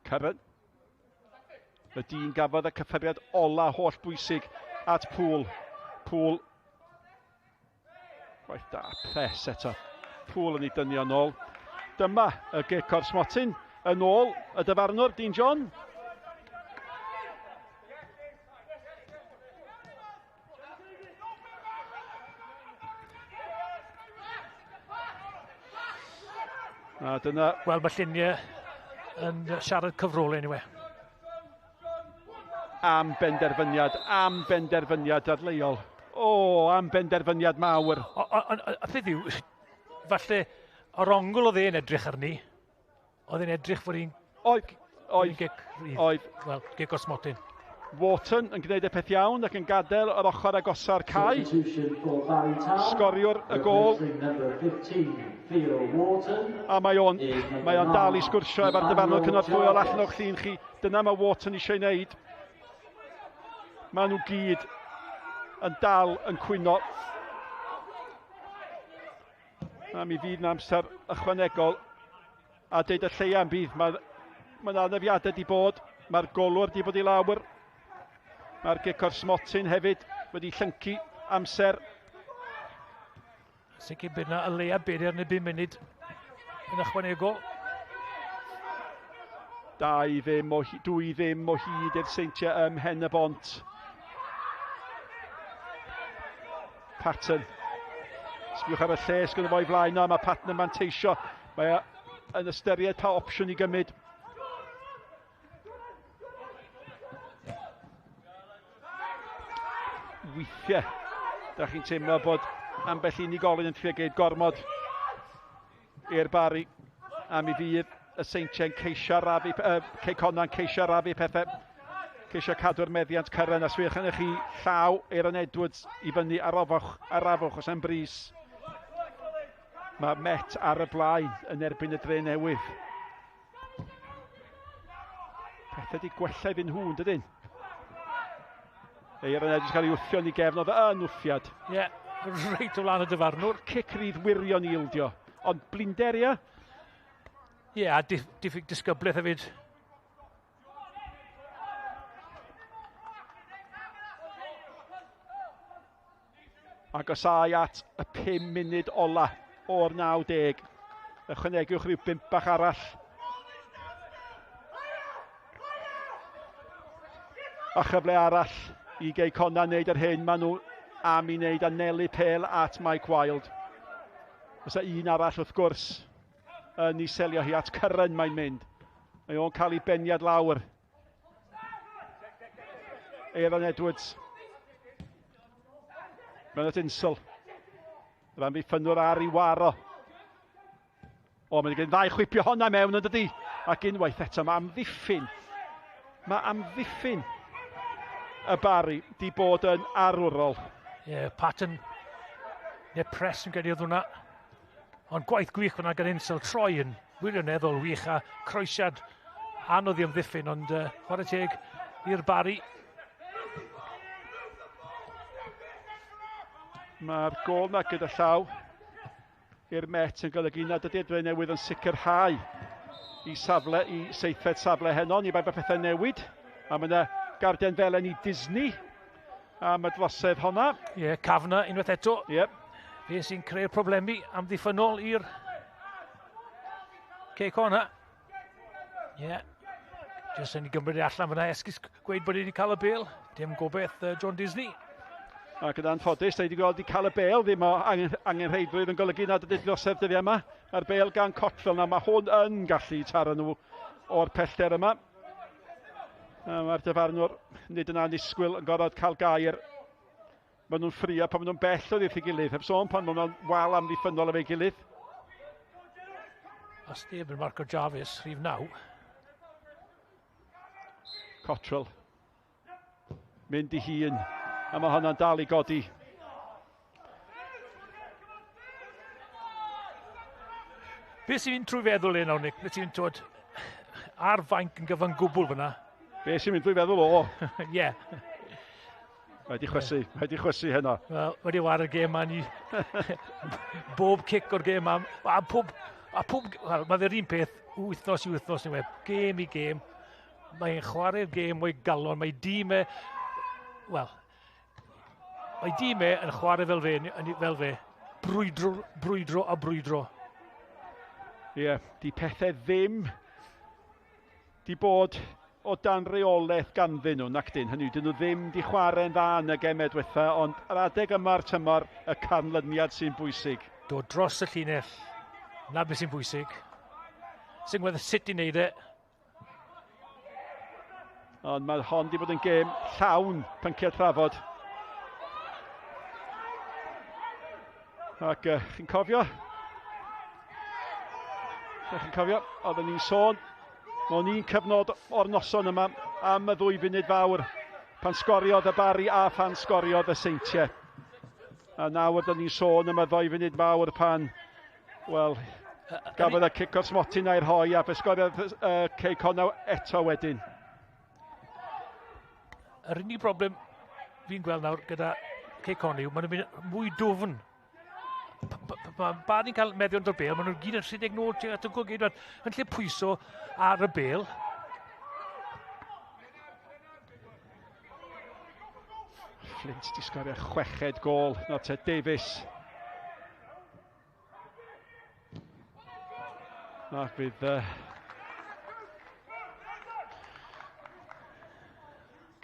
Curran. Y dyn gafodd y cyffuriad ola holl bwysig at Pŵl. Gwaith da, pres eto. Pŵl yn ei dynnu yn ôl. Dyma y Gecor Smotyn yn ôl y dyfarnwr, Dean John. A dyna... Wel, mae lluniau yn siarad cyfrolau anyway. Am benderfyniad arleol. Am benderfyniad mawr. A peth yw, falle, o'r ongl oedd e'n edrych arni, oedd e'n edrych fod hi'n... Oedd. Wel, Gecor Smotyn. Wharton yn gwneud y peth iawn ac yn gadael yr ochr agosa'r cae. Sgoriwr y gol. A mae o'n dal i sgwrsio efo'r dyfarnwr cynorthwyol allan o'ch llun chi. Dyna mae Wharton eisiau gwneud. Maen nhw gyd yn dal yn cwyno. A mi fydd na amser ychwanegol a deud y lleia yn bydd. Mae'n anafiadau di bod. Mae'r golwr di bod i lawr. Mae'r Gecor Smotyn hefyd wedi llyncu amser. Sicr bydd yna y leia bedair neu 5 munud yn ychwanegol. 2 ddim o hyd i'r Seintiau ym Mhen y Bont. Patton. Sbiwch ar y lle, sgwnnw fo'i flaen o, mae Patton yn manteisio. Mae yn ystyried pa opsiwn i gymryd. Weithiau, da chi'n teimlo bod ambell unigolyn yn llygyd gormod i'r Barri, a mi fydd y Seintiau'n ceisio arafu, Cei Connah'n ceisio arafu pethau, ceisio cadw'r meddiant cyrraedd, a swych yn chi llaw Aaron Edwards i fyny arafwch os am bris. Mae Met ar y blaen yn erbyn y dre newydd. Pethau di gwella iddyn nhw, yn dydyn? Aaron Edwards cael ei wthio yn ei gefn, oedd yn wthiad. Ie, reit o flaen y dyfarnwr. Cic rydd wirion i ildio, ond blinder ia? Ie, a diffyg disgyblaeth hefyd. Agosau at y 5 munud ola o'r 90. Ychwanegiwch rhyw 5 bach arall. A chyfle arall i Cei Connah wneud yr hyn maen nhw am i wneud a Nelly Pêl at Mike Wild. Fysa un arall wrth gwrs yn ei selio hi at Cyrren mae'n mynd. Mae o'n cael ei beniad lawr. Aaron Edwards. Mewn at insol. Rhan fi ffynwr ar i waro. O, mae'n gen ddau chwipio honna mewn yn dydi. Ac unwaith eto, mae amddiffyn. Mae amddiffyn y Barri di bod yn arwrol. Ie, pattern neu pres yn gyrraedd hwnna. Ond gwaith gwych hwnna gan insol troi yn wirioneddol wych a croesiad anodd i amddiffyn, ond chwarae teg i'r Barri. Mae'r gol na gyda llaw i'r Met yn golygu nad ydy'r dre newydd yn sicrhau i safle, i seithfed safle heno, ni bai bod pethau newid. A mae yna gardian felen i Disney am y dlosedd honna. Ie, Cafna unwaith eto. Yep. Fe sy'n creu'r problemi amddiffynol i'r Cei Connah. Ie. Jyst yn ei gymryd allan fyna esgus gweud bod wedi cael y bêl. Dim gobeith John Disney. A gyda anffodus, da wedi gweld i cael y bêl, ddim o angenrheidrwydd yn golygu nad ydy'r dosedd dyddiau yma. Mae'r bêl gan Cotfel na, mae hwn yn gallu taro nhw o'r pellter yma. Mae'r dyfarnwr nid yn anisgwyl yn gorfod cael gair. Maen nhw'n ffrio pan maen nhw'n bell o ddiwrth ei gilydd, heb sôn pan maen nhw'n wal amddiffynol efo'i gilydd. A steb yn Marco Jarvis, rhif 9. Cottrell. Mynd i hun. A mae hwnna'n dal i godi. Be sy'n mynd trwy feddwl un awr, Nick? Be sy'n mynd dod ar fainc yn gyfan gwbl fyna? Be sy'n mynd trwy feddwl o? Ie. Mae di chwysu heno. Wel, wedi war y gêm ma'n i bob cic o'r gêm am. Wel, mae fe'r un peth, wythnos i wythnos ni web, gêm i gêm. Mae'n chwarae'r gêm o'i galon, mae dîm e... Wel, mae dîm e yn chwarae fel fe, brwydro a brwydro. Ie, di pethau ddim di bod o dan reolaeth ganddyn nhw, nac dyn. Hynny, dyn nhw ddim di chwarae'n dda yn y gemau diwetha, ond yr adeg yma'r tymor y canlyniad sy'n bwysig. Dod dros y llinell, na beth sy'n bwysig. Sy'n gwybod sut i wneud e. Ond mae hon di bod yn gêm llawn pynciau trafod. Ac chi'n cofio? Chi'n cofio, oedden ni'n sôn, mewn un cyfnod o'r noson yma am y 2 funud fawr pan sgoriodd y Barri a pan sgoriodd y Seintiau. A nawr oedden ni'n sôn am y 2 funud fawr pan, wel, gafodd y cic o'r smotyn a'r hoi a fe sgoriodd Cei Connah eto wedyn. Yr unig broblem fi'n gweld nawr gyda Cei Connah yw, maen nhw'n mynd mwy dwfn. Mae Barri'n cael meddion o'r bêl, maen nhw'n gyd yn rhedeg nôl at y gogedwad yn lle pwyso ar y bêl. Flint di sgorio chweched gol, not e Davies. Ac bydd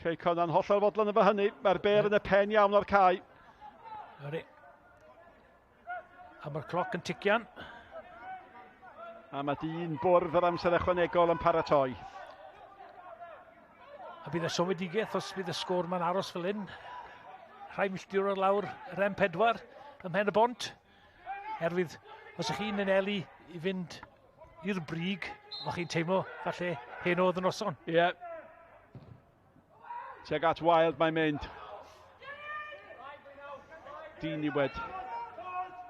Cei Connah'n hollol fodlon efo hynny. Mae'r bêl yn y pen iawn o'r cae. A mae'r cloc yn tician. A mae dyn bwrdd yr amser ychwanegol yn paratoi. A bydd y sofedigaeth os bydd y sgôr ma'n aros fel hyn. Rhai milltir o'r lawr yr M4 ym Mhen y Bont. Herwydd, os ych chi'n yn eli i fynd i'r brig, o'ch chi'n teimlo falle hen oedd y noson. Ie. Tuag at Wild mae'n mynd. Diniwed.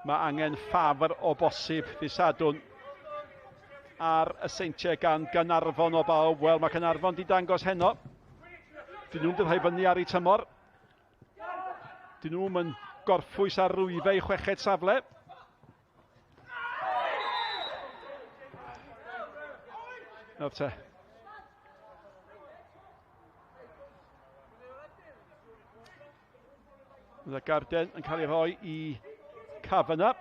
Mae angen ffafr o bosib ddisadwn ar y seintiau gan Gaernarfon o bawb. Wel, mae Gaernarfon di dangos heno. Dyn nhw'n dyrhau fyny ar ei tymor. Dyn nhw'n yn gorffwys ar rwyfau chweched safle. Nawr te. Mae Garden yn cael ei rhoi i Cafana.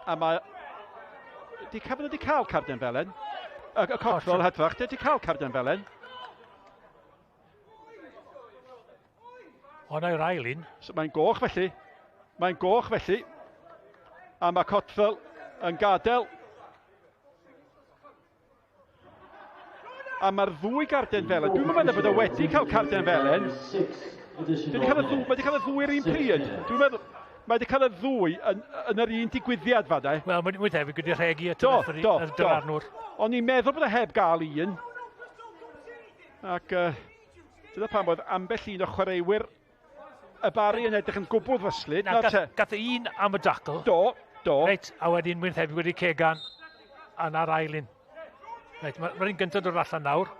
A mae... Di Cafana di cael Carden Felen? Y coffrol hedfach, di cael Carden Felen? O, na yw'r ail un. So, mae'n goch felly. Mae'n goch felly. A mae Cotfel yn gadael. A mae'r ddwy Garden Felen. Dwi'n meddwl bod e wedi cael Carden Felen. Mae wedi cael y ddwy yr un pryd. Dwi'n meddwl... Mae wedi cael y ddwy yn yr un digwyddiad fadau. Wel, mae'n debyg wedi rhegi y dyfarnwr. O'n i'n meddwl bod e heb gael un. Ac dyna pan bod ambell un o chwaraewyr y Barri yn edrych yn gwbl ddryslyd. Gath e un am y dacl. Do. Reit, a wedyn mae'n debyg wedi cegan yn ar ail un. Reit, mae'r un gyntaf dod allan nawr.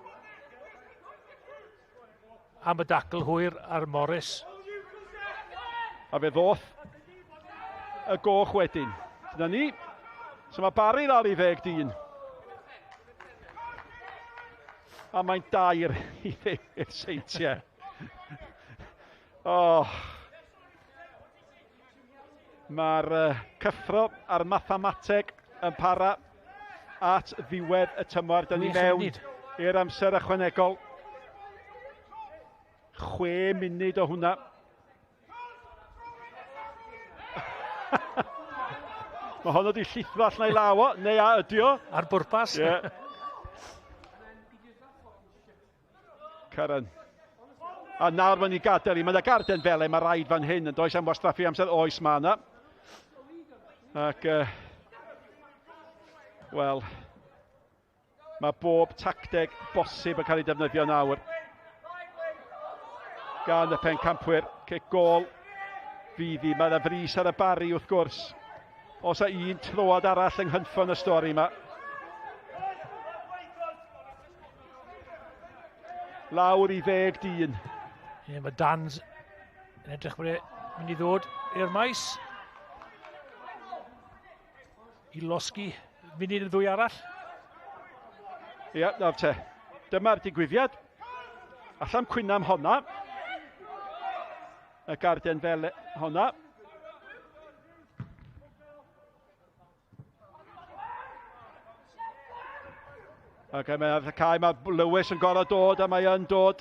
Am y dacl hwyr ar Morris. A fe ddoth y goch wedyn. Dyna ni. So mae Barri lawr i 10-1. A mae'n dair i i'r seintiau. Mae'r cyffro a'r mathemateg yn para at ddiwedd y tymor. Dyna ni mewn i'r amser ychwanegol. 6 munud o hwnna. Mae hwnna di llithro allan ei law o, neu a ydi o. Ar bwrpas. Yeah. Caran. A nawr mae'n i gadael i. Mae'n Garden Felen, mae rhaid fan hyn yn does am wastraffu amser oes ma yna. Ac, wel, mae bob tacteg bosib yn cael ei defnyddio nawr. Gan y pencampwyr, cic gol fydd hi. Mae'n frys ar y Barri wrth gwrs. Os a un troad arall yng nghyffon y stori yma. Lawr i 10-1. Ie, mae Dans yn edrych bod e'n mynd i ddod i'r maes. I losgi munud y ddwy arall. Ie, nawr te. Dyma'r digwyddiad. Allam Cwynam honna. Y Garden Felen honna. Ac mae'r cae, mae Lewis yn gorau dod a mae yn dod.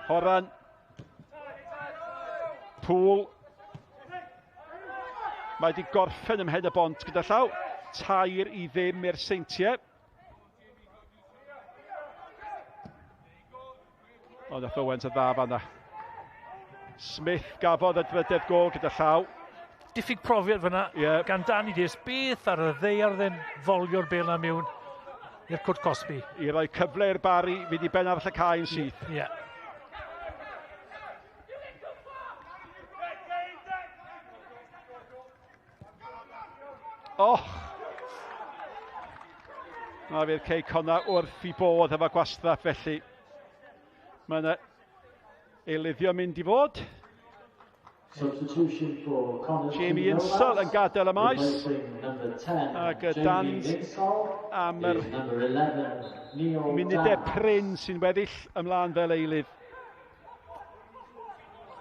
Horan. Pŵl. Mae wedi gorffen ymhen y bont gyda llaw. 3-0 i'r seintiau. O, nath Owens y dda fanna. Smith gafodd y drydedd gol gyda llaw. Diffyg profiad fyna, gan Danny Davies, beth ar y ddeardd folio'r bel na mewn i'r Cwrt Cosby. I roi cyfle i'r Barri, fydd i ben arall y cae yn syth. Ie. Na fydd Cei Connah wrth i bod efo gwastraff felly. Mae yna eiliddio mynd i fod. Jamie Insel yn gadael y maes. Ac y Dans am yr munudau prin sy'n weddill ymlaen fel eilydd.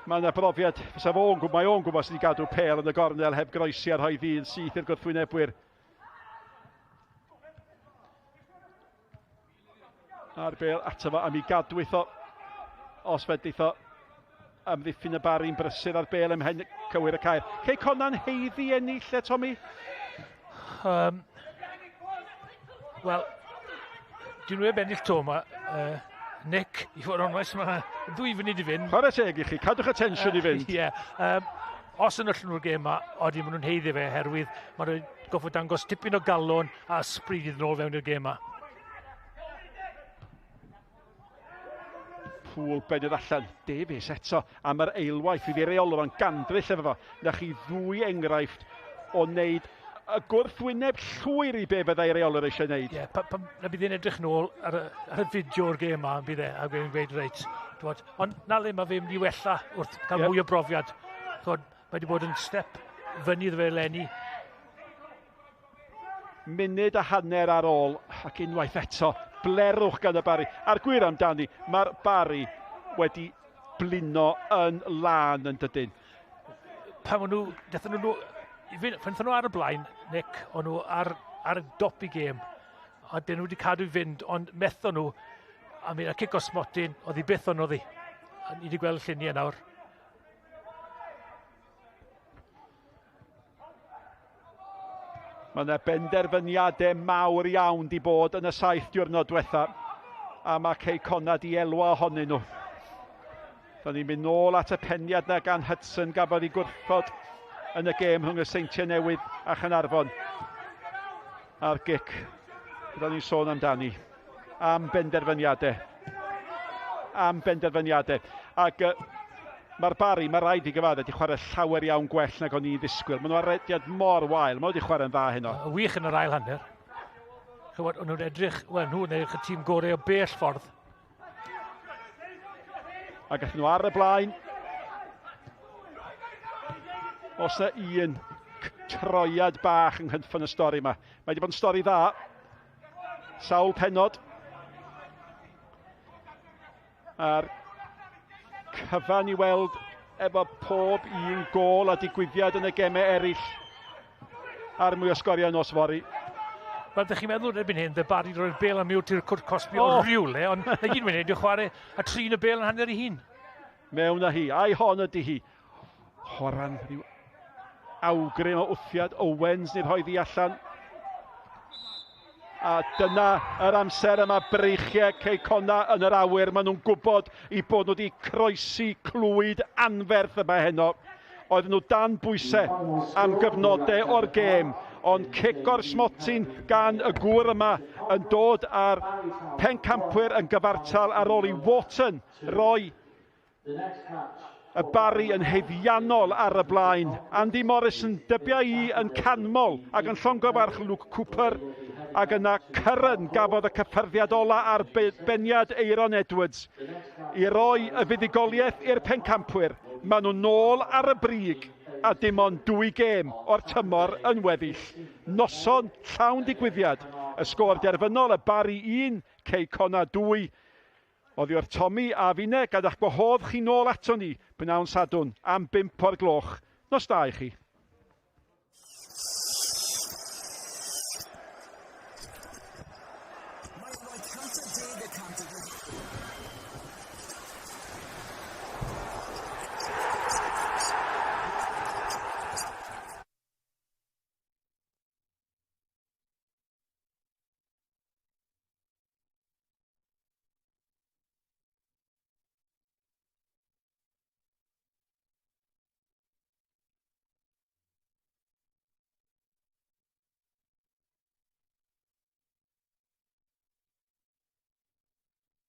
Mae yna brofiad, mae o'n gwybod sydd wedi gadw Pêl yn y gornel heb groesi ar rhoi ddyn syth i'r gwrthwynebwyr. A'r Bêl ato fo am ei gadwyth o, os fedith o amddiffyn y Barri'n brysur ar Bêl ymhen cywir y cair. Cei Connah'n heiddi ennill e, Tommy? Wel, dwi'n wyb ennill to yma. Nick, i fod onwaith, mae 2 funud i fynd. Chwarae teg i chi, cadwch y tensiwn i fynd. Ie. os yn allan nhw'r gêm yma, oedden maen nhw'n heiddi fe, herwydd maen nhw'n goffod dangos tipyn o galon a ysbryd iddyn nhw fewn i'r gêm yma. Pŵl benydd allan, Davies eto am yr eilwaith fydd i'r reolwr yn gandryll efo fo. Na chi ddwy enghraifft o wneud y gwrthwyneb llwyr i be byddai reolwr eisiau gwneud. Ie, na bydd e'n edrych nôl ar y fideo o'r gêm yma, bydd e, a gwneud gweud reit. Ond na le mae fe mynd i wella wrth cael mwy o brofiad. Mae wedi bod yn step fyny iddo fe eleni. Munud a hanner ar ôl, ac unwaith eto, blerwch gan y Barri. A'r gwir amdani, mae'r Barri wedi blino yn lan yn dydyn. Pan maen nhw, dethon nhw ar y blaen, Nick, o'n nhw ar y dop i gêm, a dyn nhw wedi cadw i fynd, ond metho nhw, a mynd a cic o smotyn, oedd hi byth o'n oddi. Ni wedi gweld lluniau nawr. Mae yna benderfyniadau mawr iawn di bod yn y 7 diwrnod diwetha, a mae Cei Connah di elwa ohonyn nhw. Da ni'n mynd nôl at y peniad na gan Hudson gafodd ei gwrthod yn y gêm rhwng y Seintiau Newydd a Chanarfon. A'r gic, da ni'n sôn amdani, am benderfyniadau. Am benderfyniadau. Ac mae'r Barri, mae rhaid i gyfadde, di chwarae llawer iawn gwell nag o'n i'n ddisgwyl. Mae nhw arediad mor wael, mae nhw wedi chwarae'n dda heno. Wych yn yr ail hanner. Chywod, nhw'n edrych, wel, nhw'n edrych y tîm gorau o bell ffordd. A gath nhw ar y blaen. Os na un troiad bach yng nghyfn y stori yma. Mae wedi bod yn stori dda. Sawl pennod. A'r cyfan i weld efo pob un gôl a digwyddiad yn y gemau eraill ar mwy o sgoriau nos fori. Wel, ydych chi'n meddwl erbyn hyn, y Barri roi'r bel am miwt i'r Cwrt Cosby o rhywle, ond na un munud i'w chwarae a trin y bel yn hanner i hun. Mewn â hi, a'i hon ydy hi. Horan, rhyw awgrym o wthiad, Owens ni'n rhoi ddi allan. A dyna yr amser yma breichiau Cei Connah yn yr awyr. Maen nhw'n gwybod i bod nhw wedi croesi clwyd anferth yma heno. Oedden nhw dan bwysau am gyfnodau o'r gêm. Ond cic o'r smotyn gan y gŵr yma yn dod ar pencampwyr yn gyfartal ar ôl i Wharton roi y Barri yn heiddiannol ar y blaen. Andy Morrison dybia i yn canmol ac yn llongofarch Luke Cooper. Ac yna Curran gafodd y cyffyrddiad ola ar beniad Aaron Edwards i roi y fuddigoliaeth i'r pencampwyr. Maen nhw nôl ar y brig a dim ond 2 gêm o'r tymor yn weddill. Noson llawn digwyddiad. Y sgôr derfynol, y Barri 1, Cei Connah 2. Oddi o'r Tommy a finne gada'ch gwahodd chi nôl ato ni, Pnawn Sadwrn am 5 o'r gloch. Nos da i chi.